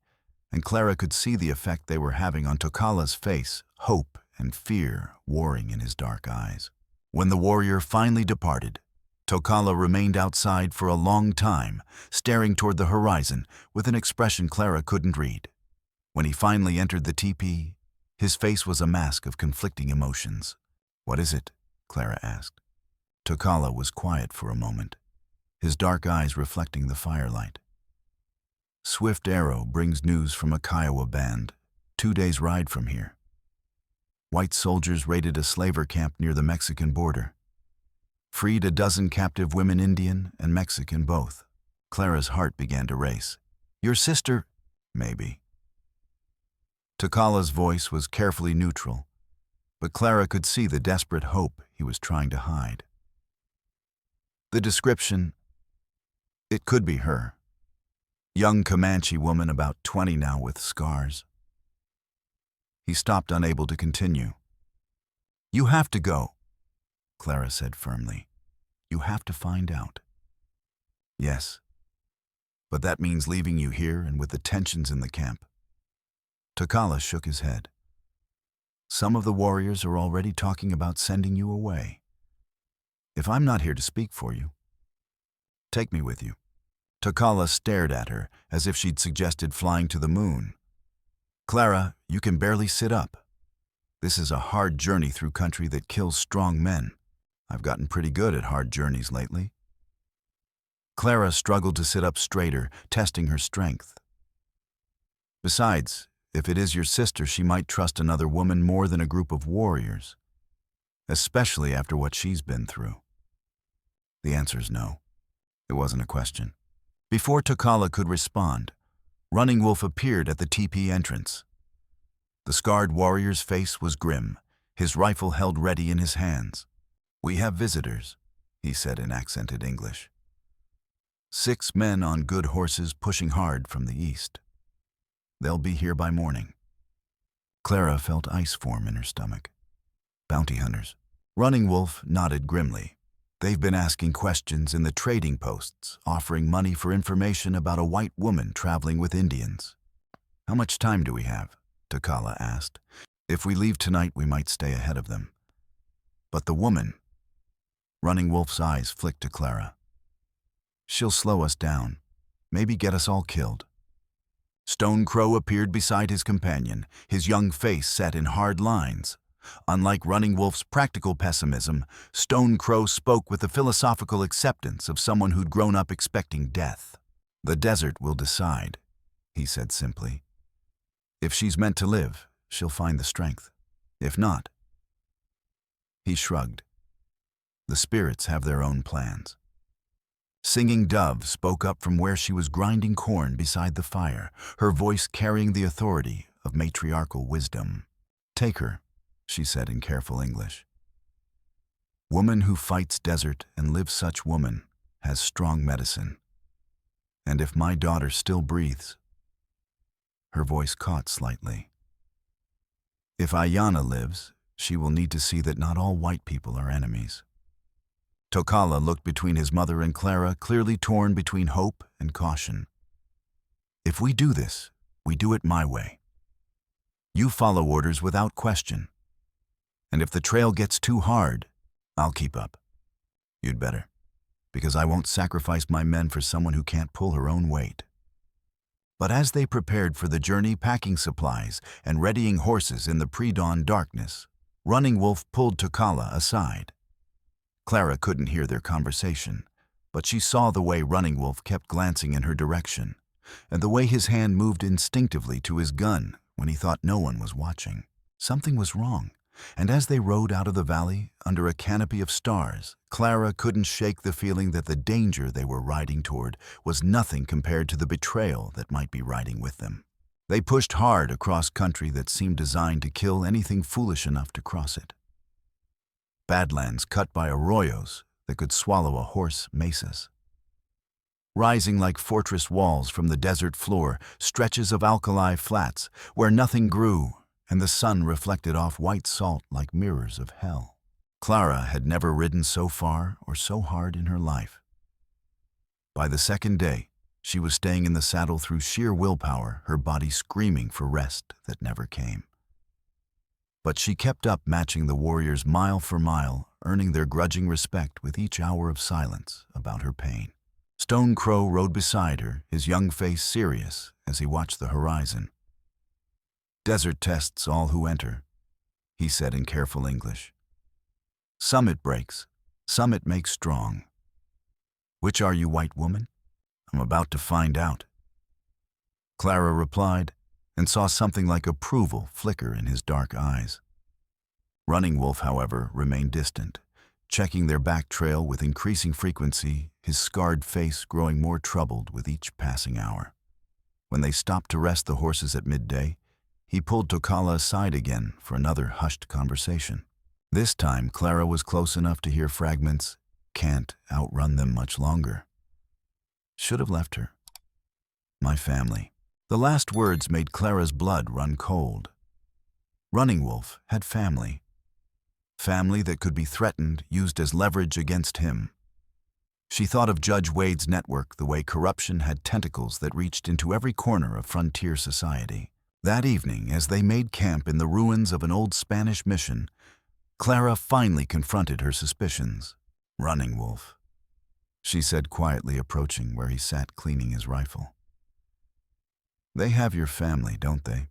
and Clara could see the effect they were having on Tokala's face, hope and fear warring in his dark eyes. When the warrior finally departed, Tokala remained outside for a long time, staring toward the horizon with an expression Clara couldn't read. When he finally entered the teepee, his face was a mask of conflicting emotions. "What is it?" Clara asked. Tokala was quiet for a moment, his dark eyes reflecting the firelight. "Swift Arrow brings news from a Kiowa band, 2 days' ride from here. White soldiers raided a slaver camp near the Mexican border. Freed a dozen captive women, Indian and Mexican both." Clara's heart began to race. "Your sister?" "Maybe." Tokala's voice was carefully neutral, but Clara could see the desperate hope he was trying to hide. The description, it could be her. Young Comanche woman, about 20 now, with scars. He stopped, unable to continue. "You have to go," Clara said firmly. "You have to find out." "Yes, but that means leaving you here and with the tensions in the camp." Tokala shook his head. "Some of the warriors are already talking about sending you away. If I'm not here to speak for you, take me with you." Tokala stared at her as if she'd suggested flying to the moon. "Clara, you can barely sit up. This is a hard journey through country that kills strong men. I've gotten pretty good at hard journeys lately." Clara struggled to sit up straighter, testing her strength. "Besides, if it is your sister, she might trust another woman more than a group of warriors, especially after what she's been through." The answer's no. It wasn't a question. Before Tokala could respond, Running Wolf appeared at the teepee entrance. The scarred warrior's face was grim, his rifle held ready in his hands. "We have visitors," he said in accented English. 6 men on good horses pushing hard from the east. They'll be here by morning." Clara felt ice form in her stomach. "Bounty hunters." Running Wolf nodded grimly. "They've been asking questions in the trading posts, offering money for information about a white woman traveling with Indians." "How much time do we have?" Tokala asked. "If we leave tonight, we might stay ahead of them." "But the woman..." Running Wolf's eyes flicked to Clara. "She'll slow us down, maybe get us all killed." Stone Crow appeared beside his companion, his young face set in hard lines. Unlike Running Wolf's practical pessimism, Stone Crow spoke with the philosophical acceptance of someone who'd grown up expecting death. "The desert will decide," he said simply. "If she's meant to live, she'll find the strength. If not..." He shrugged. "The spirits have their own plans." Singing Dove spoke up from where she was grinding corn beside the fire, her voice carrying the authority of matriarchal wisdom. "Take her," she said in careful English. "Woman who fights desert and lives such woman has strong medicine. And if my daughter still breathes..." Her voice caught slightly. "If Ayana lives, she will need to see that not all white people are enemies." Tokala looked between his mother and Clara, clearly torn between hope and caution. "If we do this, we do it my way. You follow orders without question. And if the trail gets too hard, I'll keep up. You'd better, because I won't sacrifice my men for someone who can't pull her own weight." But as they prepared for the journey, packing supplies and readying horses in the pre-dawn darkness, Running Wolf pulled Tokala aside. Clara couldn't hear their conversation, but she saw the way Running Wolf kept glancing in her direction, and the way his hand moved instinctively to his gun when he thought no one was watching. Something was wrong, and as they rode out of the valley under a canopy of stars, Clara couldn't shake the feeling that the danger they were riding toward was nothing compared to the betrayal that might be riding with them. They pushed hard across country that seemed designed to kill anything foolish enough to cross it. Badlands cut by arroyos that could swallow a horse mesas. Rising like fortress walls from the desert floor, stretches of alkali flats where nothing grew and the sun reflected off white salt like mirrors of hell. Clara had never ridden so far or so hard in her life. By the second day, She was staying in the saddle through sheer willpower, her body screaming for rest that never came. But she kept up, matching the warriors mile for mile, earning their grudging respect with each hour of silence about her pain. Stone Crow rode beside her, his young face serious as he watched the horizon. "Desert tests all who enter," he said in careful English. "Some it breaks, some it makes strong. Which are you, white woman? I'm about to find out." Clara replied, and saw something like approval flicker in his dark eyes. Running Wolf, however, remained distant, checking their back trail with increasing frequency, his scarred face growing more troubled with each passing hour. When they stopped to rest the horses at midday, he pulled Tokala aside again for another hushed conversation. This time, Clara was close enough to hear fragments. "Can't outrun them much longer. Should have left her. My family." The last words made Clara's blood run cold. Running Wolf had family. Family that could be threatened, used as leverage against him. She thought of Judge Wade's network, the way corruption had tentacles that reached into every corner of frontier society. That evening, as they made camp in the ruins of an old Spanish mission, Clara finally confronted her suspicions. "Running Wolf," she said quietly, approaching where he sat cleaning his rifle. "They have your family, don't they?"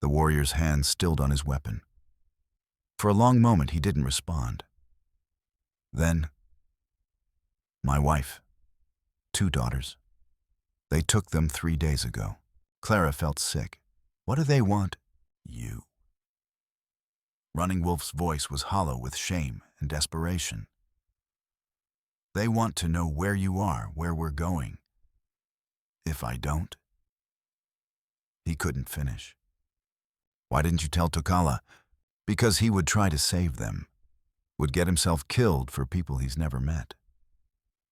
The warrior's hand stilled on his weapon. For a long moment he didn't respond. Then, "My wife, 2 daughters. They took them 3 days ago." Clara felt sick. "What do they want?" "You." Running Wolf's voice was hollow with shame and desperation. "They want to know where you are, where we're going. If I don't..." He couldn't finish. "Why didn't you tell Tokala?" "Because he would try to save them. Would get himself killed for people he's never met."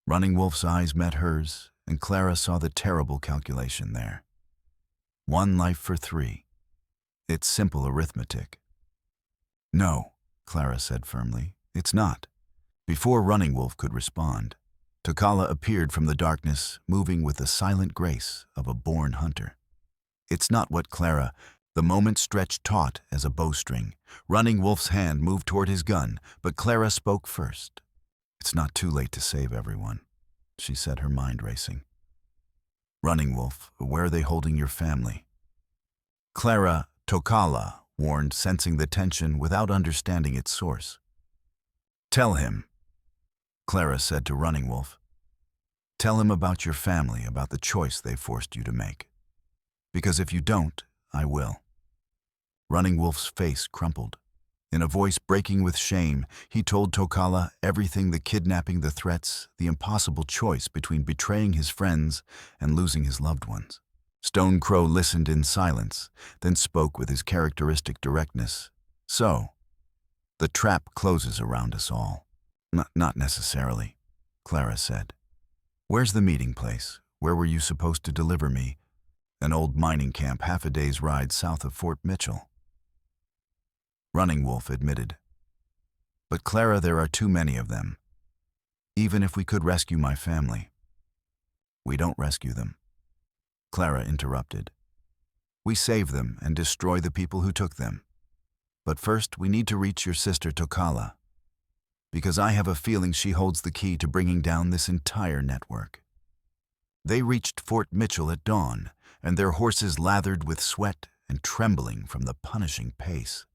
Running Wolf's eyes met hers, and Clara saw the terrible calculation there. 1 life for 3. It's simple arithmetic. "No," Clara said firmly, "it's not." Before Running Wolf could respond, Tokala appeared from the darkness, moving with the silent grace of a born hunter. "It's not what Clara..." The moment stretched taut as a bowstring. Running Wolf's hand moved toward his gun, but Clara spoke first. "It's not too late to save everyone," she said, her mind racing. "Running Wolf, where are they holding your family?" Clara, Tokala warned, sensing the tension without understanding its source. "Tell him," Clara said to Running Wolf. "Tell him about your family, about the choice they forced you to make. Because if you don't, I will." Running Wolf's face crumpled. In a voice breaking with shame, he told Tokala everything: the kidnapping, the threats, the impossible choice between betraying his friends and losing his loved ones. Stone Crow listened in silence, then spoke with his characteristic directness. "So, the trap closes around us all." Not necessarily," Clara said. "Where's the meeting place? Where were you supposed to deliver me?" "An old mining camp half a day's ride south of Fort Mitchell," Running Wolf admitted. "But Clara, there are too many of them. Even if we could rescue my family." "We don't rescue them," Clara interrupted. "We save them and destroy the people who took them. But first, we need to reach your sister Tokala, because I have a feeling she holds the key to bringing down this entire network." They reached Fort Mitchell at dawn, and their horses lathered with sweat and trembling from the punishing pace.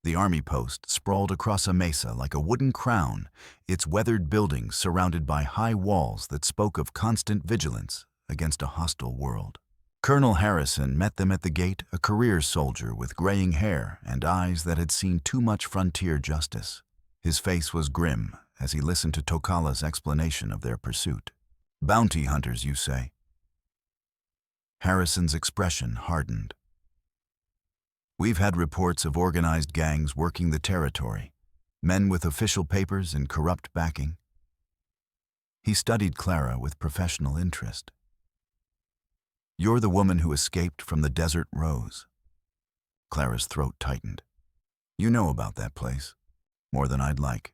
The army post sprawled across a mesa like a wooden crown, its weathered buildings surrounded by high walls that spoke of constant vigilance against a hostile world. Colonel Harrison met them at the gate, a career soldier with graying hair and eyes that had seen too much frontier justice. His face was grim as he listened to Tokala's explanation of their pursuit. "Bounty hunters, you say?" Harrison's expression hardened. "We've had reports of organized gangs working the territory, men with official papers and corrupt backing." He studied Clara with professional interest. "You're the woman who escaped from the Desert Rose." Clara's throat tightened. "You know about that place, more than I'd like.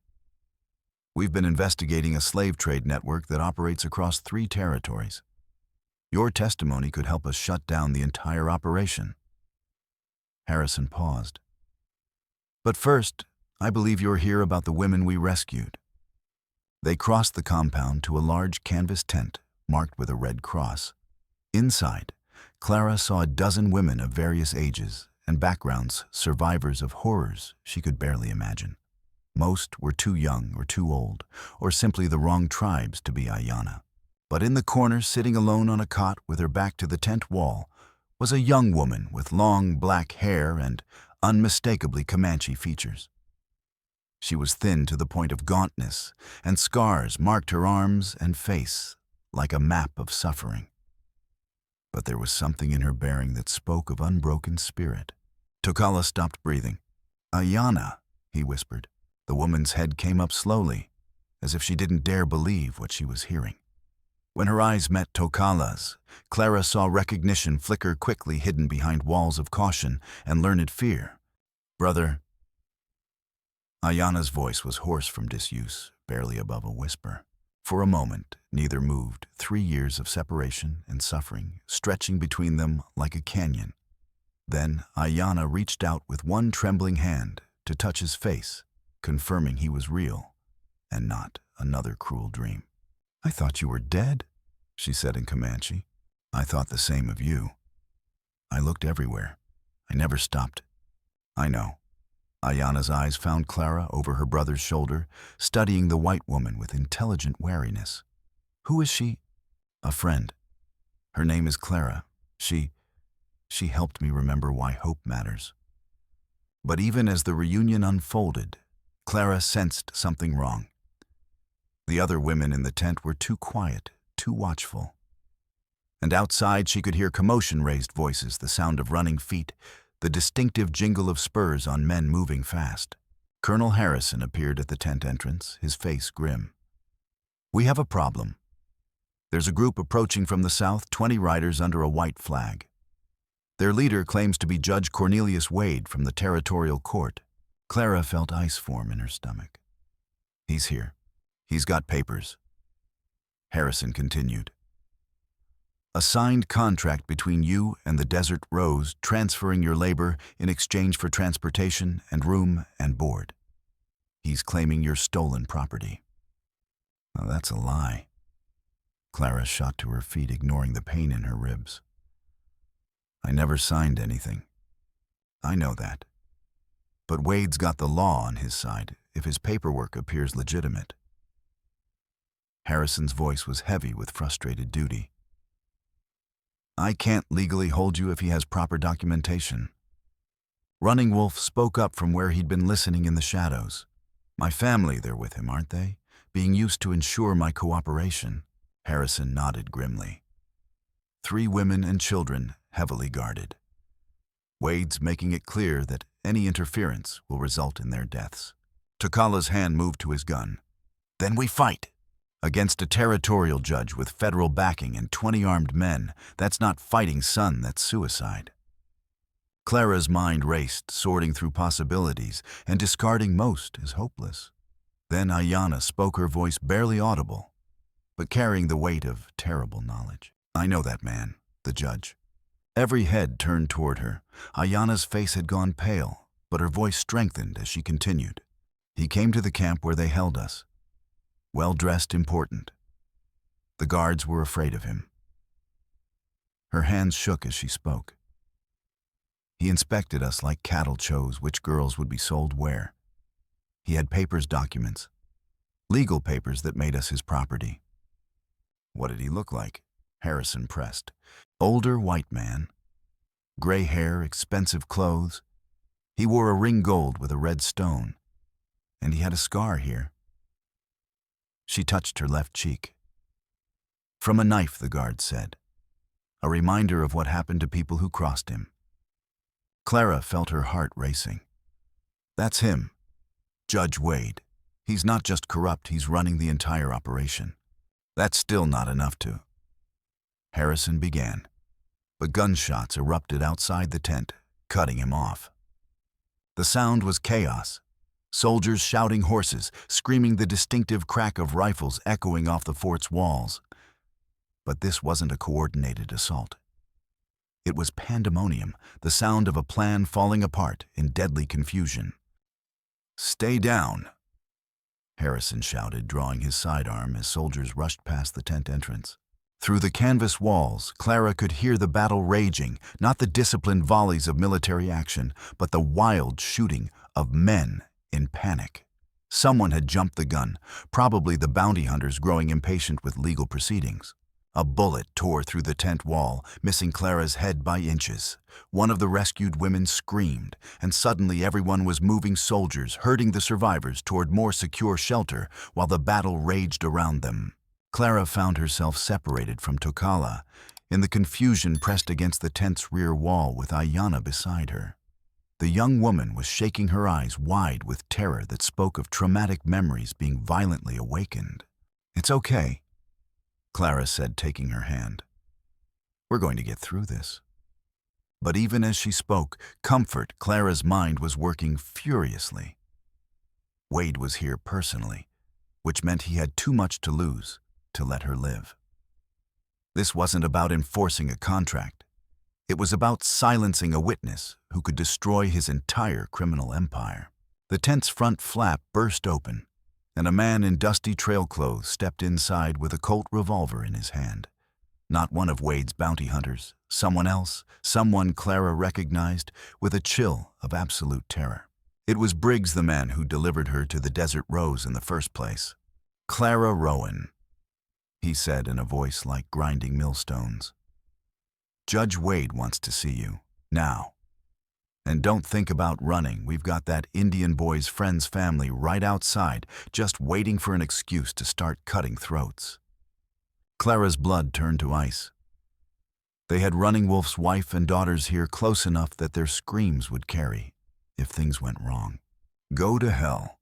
We've been investigating a slave trade network that operates across 3 territories. Your testimony could help us shut down the entire operation." Harrison paused. "But first, I believe you're here about the women we rescued." They crossed the compound to a large canvas tent marked with a red cross. Inside, Clara saw a dozen women of various ages and backgrounds, survivors of horrors she could barely imagine. Most were too young or too old, or simply the wrong tribes to be Ayanna. But in the corner, sitting alone on a cot with her back to the tent wall, was a young woman with long black hair and unmistakably Comanche features. She was thin to the point of gauntness, and scars marked her arms and face like a map of suffering. But there was something in her bearing that spoke of unbroken spirit. Tokala stopped breathing. "Ayanna," he whispered. The woman's head came up slowly, as if she didn't dare believe what she was hearing. When her eyes met Tokala's, Clara saw recognition flicker quickly, hidden behind walls of caution and learned fear. "Brother." Ayanna's voice was hoarse from disuse, barely above a whisper. For a moment, neither moved, 3 years of separation and suffering stretching between them like a canyon. Then Ayanna reached out with one trembling hand to touch his face, confirming he was real and not another cruel dream. "I thought you were dead," she said in Comanche. "I thought the same of you. I looked everywhere. I never stopped." "I know." Ayanna's eyes found Clara over her brother's shoulder, studying the white woman with intelligent wariness. "Who is she?" "A friend. Her name is Clara. She helped me remember why hope matters." But even as the reunion unfolded, Clara sensed something wrong. The other women in the tent were too quiet, too watchful. And outside she could hear commotion-raised voices, the sound of running feet, the distinctive jingle of spurs on men moving fast. Colonel Harrison appeared at the tent entrance, his face grim. "We have a problem. There's a group approaching from the south, 20 riders under a white flag. Their leader claims to be Judge Cornelius Wade from the territorial court." Clara felt ice form in her stomach. "He's here. He's got papers." Harrison continued. "A signed contract between you and the Desert Rose, transferring your labor in exchange for transportation and room and board. He's claiming your stolen property." "Oh, that's a lie." Clara shot to her feet, ignoring the pain in her ribs. "I never signed anything. I know that. But Wade's got the law on his side if his paperwork appears legitimate." Harrison's voice was heavy with frustrated duty. "I can't legally hold you if he has proper documentation." Running Wolf spoke up from where he'd been listening in the shadows. "My family, they're with him, aren't they? Being used to ensure my cooperation." Harrison nodded grimly. 3 women and children, heavily guarded. Wade's making it clear that any interference will result in their deaths. Tokala's hand moved to his gun. "Then we fight. Against a territorial judge with federal backing and 20 armed men. That's not fighting, son, that's suicide." Clara's mind raced, sorting through possibilities and discarding most as hopeless. Then Ayanna spoke, her voice barely audible, but carrying the weight of terrible knowledge. "I know that man, the judge." Every head turned toward her. Ayanna's face had gone pale, but her voice strengthened as she continued. "He came to the camp where they held us. Well-dressed, important. The guards were afraid of him." Her hands shook as she spoke. "He inspected us like cattle chose which girls would be sold where. He had papers, documents, legal papers that made us his property." "What did he look like?" Harrison pressed. "Older white man. Gray hair, expensive clothes. He wore a ring gold with a red stone. And he had a scar here." She touched her left cheek. "From a knife," the guard said. "A reminder of what happened to people who crossed him." Clara felt her heart racing. "That's him. Judge Wade. He's not just corrupt, he's running the entire operation." "That's still not enough to..." Harrison began, but gunshots erupted outside the tent, cutting him off. The sound was chaos. Soldiers shouting, horses screaming, the distinctive crack of rifles echoing off the fort's walls. But this wasn't a coordinated assault. It was pandemonium, the sound of a plan falling apart in deadly confusion. "Stay down," Harrison shouted, drawing his sidearm as soldiers rushed past the tent entrance. Through the canvas walls, Clara could hear the battle raging, not the disciplined volleys of military action, but the wild shooting of men in panic. Someone had jumped the gun, probably the bounty hunters growing impatient with legal proceedings. A bullet tore through the tent wall, missing Clara's head by inches. One of the rescued women screamed, and suddenly everyone was moving soldiers, herding the survivors toward more secure shelter while the battle raged around them. Clara found herself separated from Tokala, in the confusion pressed against the tent's rear wall with Ayanna beside her. The young woman was shaking her eyes wide with terror that spoke of traumatic memories being violently awakened. "It's okay," Clara said, taking her hand. "We're going to get through this." But even as she spoke, comfort, Clara's mind was working furiously. Wade was here personally, which meant he had too much to lose to let her live. This wasn't about enforcing a contract. It was about silencing a witness who could destroy his entire criminal empire. The tent's front flap burst open, and a man in dusty trail clothes stepped inside with a Colt revolver in his hand. Not one of Wade's bounty hunters, someone else, someone Clara recognized with a chill of absolute terror. It was Briggs, the man who delivered her to the Desert Rose in the first place. "Clara Rowan," he said in a voice like grinding millstones. "Judge Wade wants to see you, now. And don't think about running. We've got that Indian boy's friend's family right outside, just waiting for an excuse to start cutting throats." Clara's blood turned to ice. They had Running Wolf's wife and daughters here close enough that their screams would carry if things went wrong. "Go to hell,"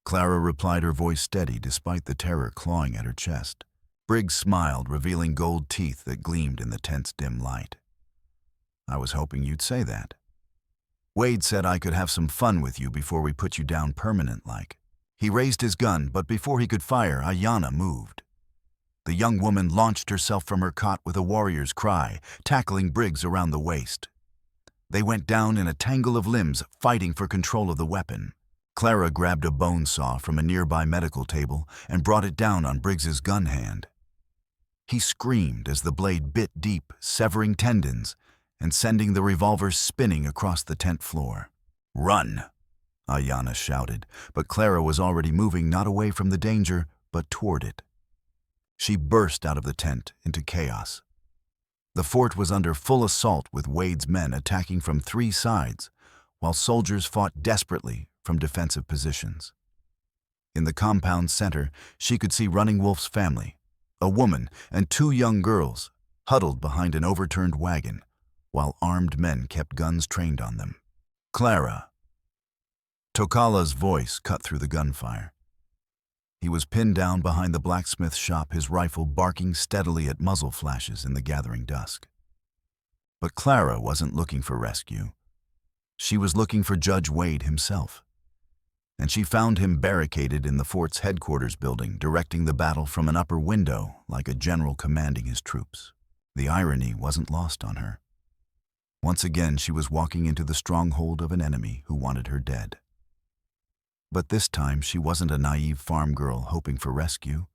Clara replied, her voice steady despite the terror clawing at her chest. Briggs smiled, revealing gold teeth that gleamed in the tent's dim light. "I was hoping you'd say that. Wade said I could have some fun with you before we put you down permanent-like." He raised his gun, but before he could fire, Ayanna moved. The young woman launched herself from her cot with a warrior's cry, tackling Briggs around the waist. They went down in a tangle of limbs, fighting for control of the weapon. Clara grabbed a bone saw from a nearby medical table and brought it down on Briggs's gun hand. He screamed as the blade bit deep, severing tendons and sending the revolver spinning across the tent floor. "Run!" Ayanna shouted, but Clara was already moving not away from the danger, but toward it. She burst out of the tent into chaos. The fort was under full assault with Wade's men attacking from 3 sides, while soldiers fought desperately from defensive positions. In the compound's center, she could see Running Wolf's family, a woman and 2 young girls, huddled behind an overturned wagon, while armed men kept guns trained on them. "Clara." Tokala's voice cut through the gunfire. He was pinned down behind the blacksmith shop, his rifle barking steadily at muzzle flashes in the gathering dusk. But Clara wasn't looking for rescue. She was looking for Judge Wade himself. And she found him barricaded in the fort's headquarters building, directing the battle from an upper window like a general commanding his troops. The irony wasn't lost on her. Once again, she was walking into the stronghold of an enemy who wanted her dead. But this time, she wasn't a naive farm girl hoping for rescue.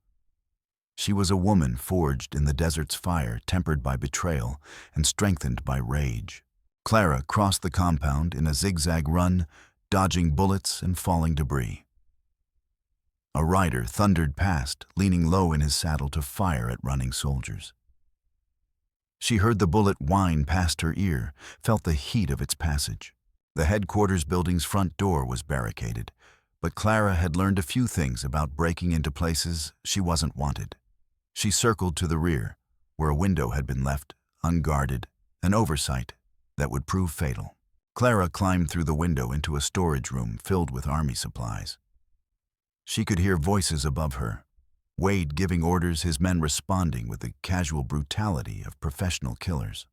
She was a woman forged in the desert's fire, tempered by betrayal and strengthened by rage. Clara crossed the compound in a zigzag run, dodging bullets and falling debris. A rider thundered past, leaning low in his saddle to fire at running soldiers. She heard the bullet whine past her ear, felt the heat of its passage. The headquarters building's front door was barricaded, but Clara had learned a few things about breaking into places she wasn't wanted. She circled to the rear, where a window had been left unguarded, an oversight that would prove fatal. Clara climbed through the window into a storage room filled with army supplies. She could hear voices above her, Wade giving orders, his men responding with the casual brutality of professional killers.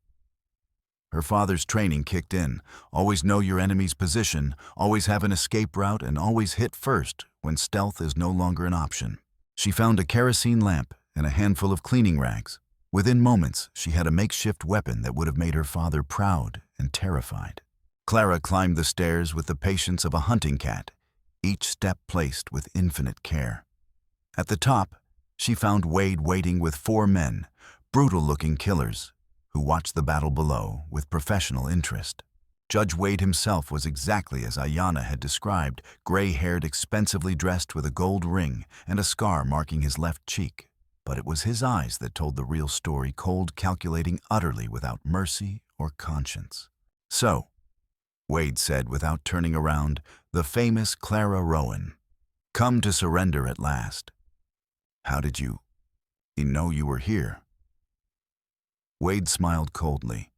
Her father's training kicked in. Always know your enemy's position, always have an escape route, and always hit first when stealth is no longer an option. She found a kerosene lamp and a handful of cleaning rags, Within moments, she had a makeshift weapon that would have made her father proud and terrified. Clara climbed the stairs with the patience of a hunting cat, each step placed with infinite care. At the top, she found Wade waiting with 4 men, brutal-looking killers, who watched the battle below with professional interest. Judge Wade himself was exactly as Ayanna had described, gray-haired, expensively dressed with a gold ring and a scar marking his left cheek. But it was his eyes that told the real story, cold, calculating, utterly without mercy or conscience. "So," Wade said without turning around, "the famous Clara Rowan. Come to surrender at last. How did you know you were here?" Wade smiled coldly.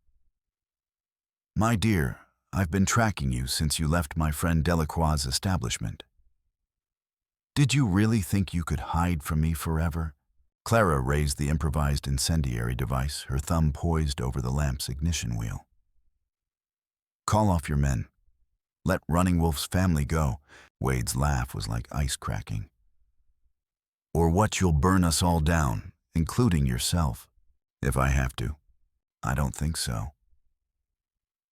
"My dear, I've been tracking you since you left my friend Delacroix's establishment. Did you really think you could hide from me forever?" Clara raised the improvised incendiary device, her thumb poised over the lamp's ignition wheel. "Call off your men. Let Running Wolf's family go." Wade's laugh was like ice cracking. "Or what, you'll burn us all down, including yourself." "If I have to." "I don't think so."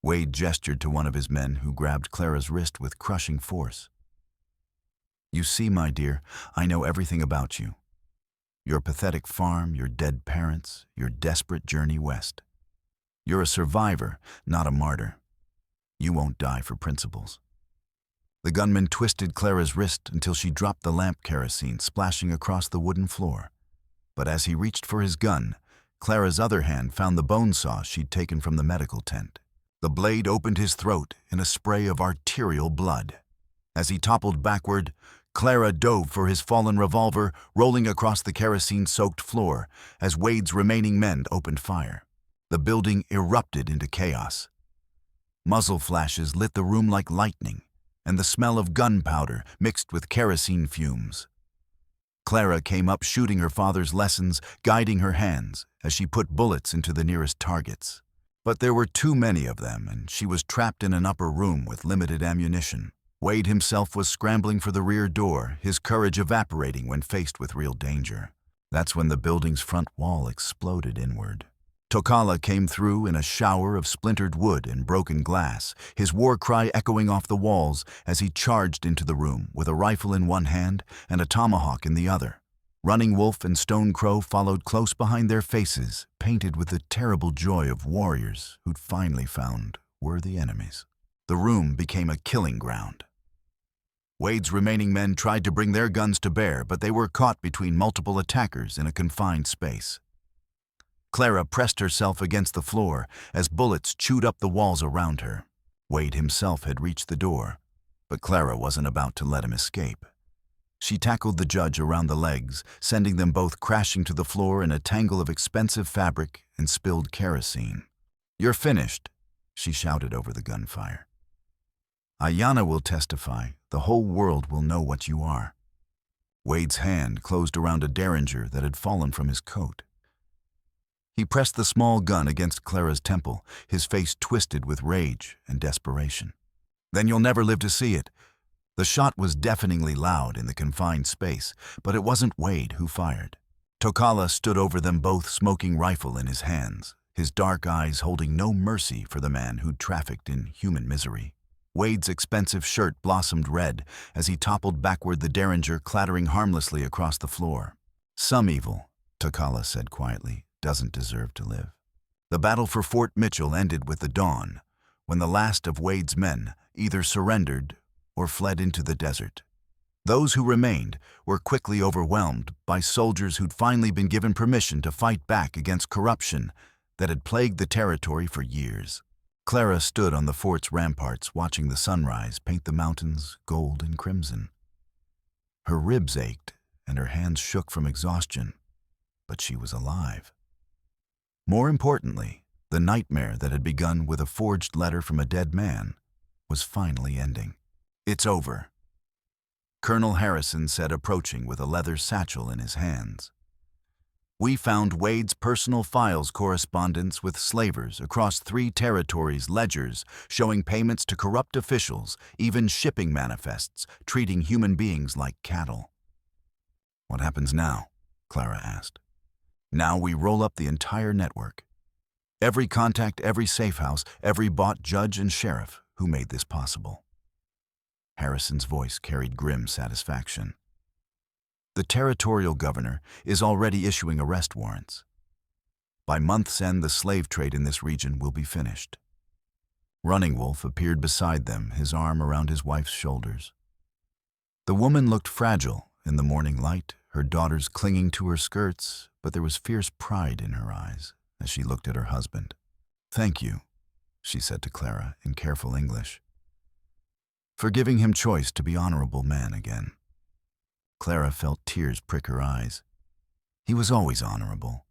Wade gestured to one of his men, who grabbed Clara's wrist with crushing force. "You see, my dear, I know everything about you. Your pathetic farm, your dead parents, your desperate journey west. You're a survivor, not a martyr. You won't die for principles." The gunman twisted Clara's wrist until she dropped the lamp kerosene splashing across the wooden floor. But as he reached for his gun, Clara's other hand found the bone saw she'd taken from the medical tent. The blade opened his throat in a spray of arterial blood. As he toppled backward, Clara dove for his fallen revolver, rolling across the kerosene-soaked floor as Wade's remaining men opened fire. The building erupted into chaos. Muzzle flashes lit the room like lightning, and the smell of gunpowder mixed with kerosene fumes. Clara came up shooting her father's lessons, guiding her hands as she put bullets into the nearest targets. But there were too many of them, and she was trapped in an upper room with limited ammunition. Wade himself was scrambling for the rear door, his courage evaporating when faced with real danger. That's when the building's front wall exploded inward. Tokala came through in a shower of splintered wood and broken glass, his war cry echoing off the walls as he charged into the room with a rifle in one hand and a tomahawk in the other. Running Wolf and Stone Crow followed close behind, their faces painted with the terrible joy of warriors who'd finally found worthy enemies. The room became a killing ground. Wade's remaining men tried to bring their guns to bear, but they were caught between multiple attackers in a confined space. Clara pressed herself against the floor as bullets chewed up the walls around her. Wade himself had reached the door, but Clara wasn't about to let him escape. She tackled the judge around the legs, sending them both crashing to the floor in a tangle of expensive fabric and spilled kerosene. "You're finished," she shouted over the gunfire. "Ayanna will testify. The whole world will know what you are." Wade's hand closed around a derringer that had fallen from his coat. He pressed the small gun against Clara's temple, his face twisted with rage and desperation. "Then you'll never live to see it." The shot was deafeningly loud in the confined space, but it wasn't Wade who fired. Tokala stood over them both, smoking rifle in his hands, his dark eyes holding no mercy for the man who'd trafficked in human misery. Wade's expensive shirt blossomed red as he toppled backward, the derringer clattering harmlessly across the floor. "Some evil," Tokala said quietly, "doesn't deserve to live." The battle for Fort Mitchell ended with the dawn, when the last of Wade's men either surrendered or fled into the desert. Those who remained were quickly overwhelmed by soldiers who'd finally been given permission to fight back against corruption that had plagued the territory for years. Clara stood on the fort's ramparts, watching the sunrise paint the mountains gold and crimson. Her ribs ached and her hands shook from exhaustion, but she was alive. More importantly, the nightmare that had begun with a forged letter from a dead man was finally ending. "It's over," Colonel Harrison said, approaching with a leather satchel in his hands. "We found Wade's personal files correspondence with slavers across 3 territories, ledgers showing payments to corrupt officials, even shipping manifests treating human beings like cattle." "What happens now?" Clara asked. Now we roll up the entire network. Every contact, every safe house, every bought judge and sheriff who made this possible. Harrison's voice carried grim satisfaction. The territorial governor is already issuing arrest warrants. By month's end, the slave trade in this region will be finished. Running Wolf appeared beside them, his arm around his wife's shoulders. The woman looked fragile in the morning light, her daughters clinging to her skirts, but there was fierce pride in her eyes as she looked at her husband. "Thank you," she said to Clara in careful English, "for giving him choice to be honorable man again." Clara felt tears prick her eyes. He was always honorable.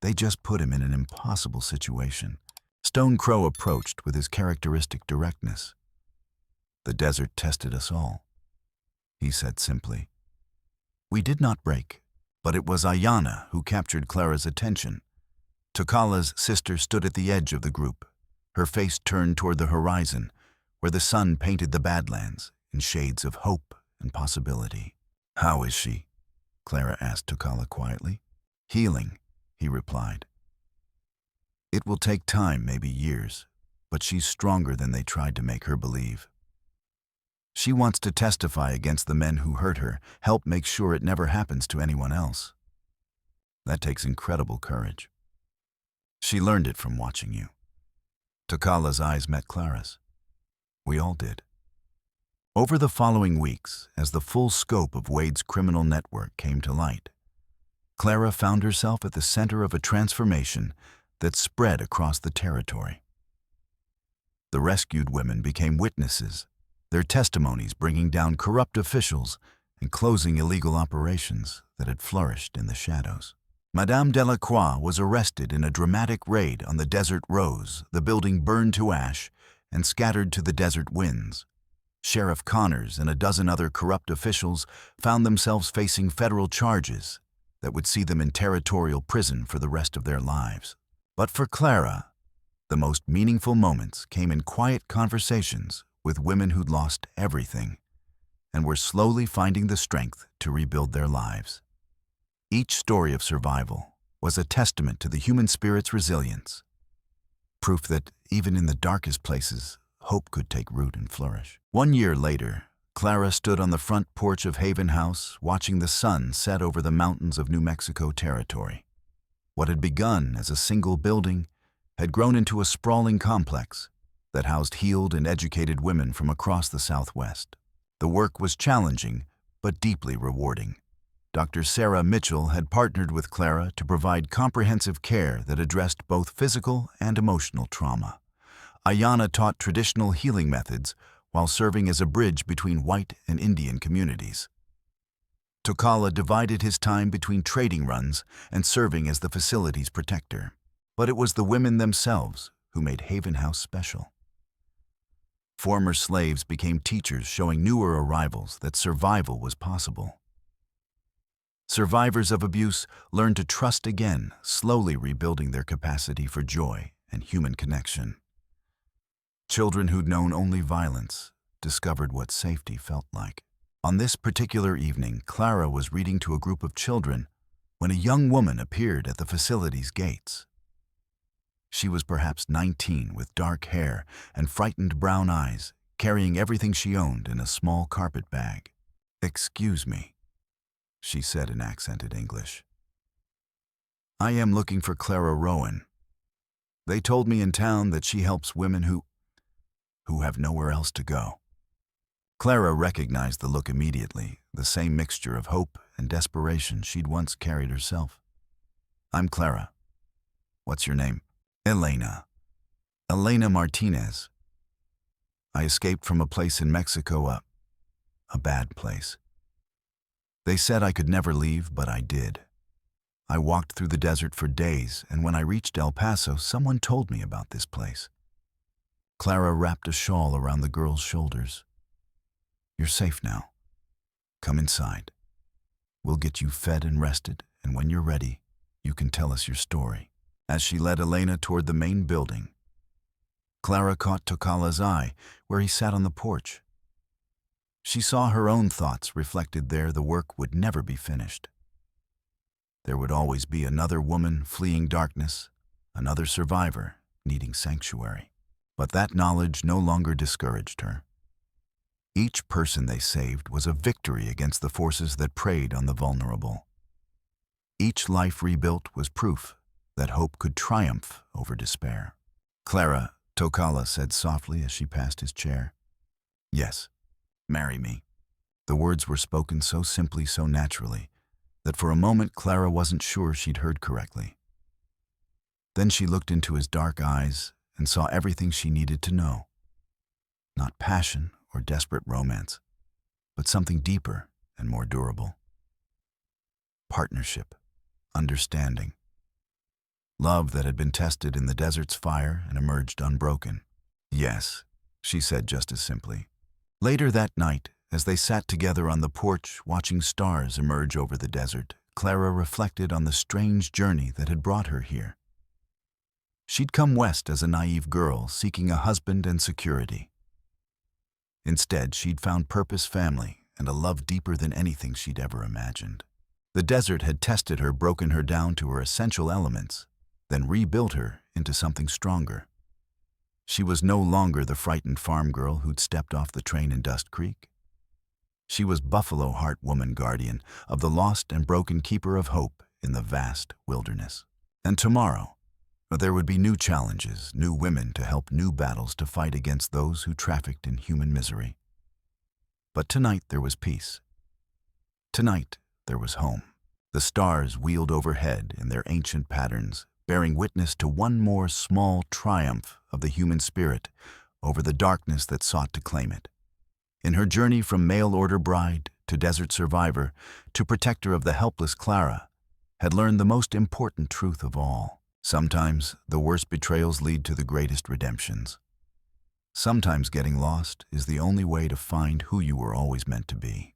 They just put him in an impossible situation. Stone Crow approached with his characteristic directness. "The desert tested us all," he said simply. "We did not break, but it was Ayanna who captured Clara's attention." Tokala's sister stood at the edge of the group, her face turned toward the horizon, where the sun painted the Badlands in shades of hope and possibility. "How is she?" Clara asked Tokala quietly. "Healing," he replied. "It will take time, maybe years, but she's stronger than they tried to make her believe. She wants to testify against the men who hurt her, help make sure it never happens to anyone else. That takes incredible courage. She learned it from watching you." Tokala's eyes met Clara's. We all did. Over the following weeks, as the full scope of Wade's criminal network came to light, Clara found herself at the center of a transformation that spread across the territory. The rescued women became witnesses, their testimonies bringing down corrupt officials and closing illegal operations that had flourished in the shadows. Madame Delacroix was arrested in a dramatic raid on the Desert Rose. The building burned to ash and scattered to the desert winds. Sheriff Connors and a dozen other corrupt officials found themselves facing federal charges that would see them in territorial prison for the rest of their lives. But for Clara, the most meaningful moments came in quiet conversations with women who'd lost everything and were slowly finding the strength to rebuild their lives. Each story of survival was a testament to the human spirit's resilience, proof that even in the darkest places, hope could take root and flourish. 1 year later, Clara stood on the front porch of Haven House, watching the sun set over the mountains of New Mexico territory. What had begun as a single building had grown into a sprawling complex that housed healed and educated women from across the Southwest. The work was challenging, but deeply rewarding. Dr. Sarah Mitchell had partnered with Clara to provide comprehensive care that addressed both physical and emotional trauma. Ayanna taught traditional healing methods while serving as a bridge between white and Indian communities. Tokala divided his time between trading runs and serving as the facility's protector. But it was the women themselves who made Haven House special. Former slaves became teachers, showing newer arrivals that survival was possible. Survivors of abuse learned to trust again, slowly rebuilding their capacity for joy and human connection. Children who'd known only violence discovered what safety felt like. On this particular evening, Clara was reading to a group of children when a young woman appeared at the facility's gates. She was perhaps 19, with dark hair and frightened brown eyes, carrying everything she owned in a small carpet bag. "Excuse me," she said in accented English. "I am looking for Clara Rowan. They told me in town that she helps women who have nowhere else to go." Clara recognized the look immediately, the same mixture of hope and desperation she'd once carried herself. "I'm Clara. What's your name?" "Elena. Elena Martinez. I escaped from a place in Mexico, a bad place. They said I could never leave, but I did. I walked through the desert for days, and when I reached El Paso, someone told me about this place." Clara wrapped a shawl around the girl's shoulders. "You're safe now. Come inside. We'll get you fed and rested, and when you're ready, you can tell us your story." As she led Elena toward the main building, Clara caught Tokala's eye where he sat on the porch. She saw her own thoughts reflected there. The work would never be finished. There would always be another woman fleeing darkness, another survivor needing sanctuary. But that knowledge no longer discouraged her. Each person they saved was a victory against the forces that preyed on the vulnerable. Each life rebuilt was proof that hope could triumph over despair. "Clara," Tokala said softly as she passed his chair. "Yes, marry me." The words were spoken so simply, so naturally, that for a moment Clara wasn't sure she'd heard correctly. Then she looked into his dark eyes and saw everything she needed to know. Not passion or desperate romance, but something deeper and more durable. Partnership, understanding. Love that had been tested in the desert's fire and emerged unbroken. "Yes," she said just as simply. Later that night, as they sat together on the porch watching stars emerge over the desert, Clara reflected on the strange journey that had brought her here. She'd come west as a naive girl seeking a husband and security. Instead, she'd found purpose, family, and a love deeper than anything she'd ever imagined. The desert had tested her, broken her down to her essential elements, then rebuilt her into something stronger. She was no longer the frightened farm girl who'd stepped off the train in Dust Creek. She was Buffalo Heart Woman, guardian of the lost and broken, keeper of hope in the vast wilderness. And tomorrow, there would be new challenges, new women to help, new battles to fight against those who trafficked in human misery. But tonight there was peace. Tonight there was home. The stars wheeled overhead in their ancient patterns, bearing witness to one more small triumph of the human spirit over the darkness that sought to claim it. In her journey from mail-order bride to desert survivor to protector of the helpless, Clara had learned the most important truth of all. Sometimes the worst betrayals lead to the greatest redemptions. Sometimes getting lost is the only way to find who you were always meant to be.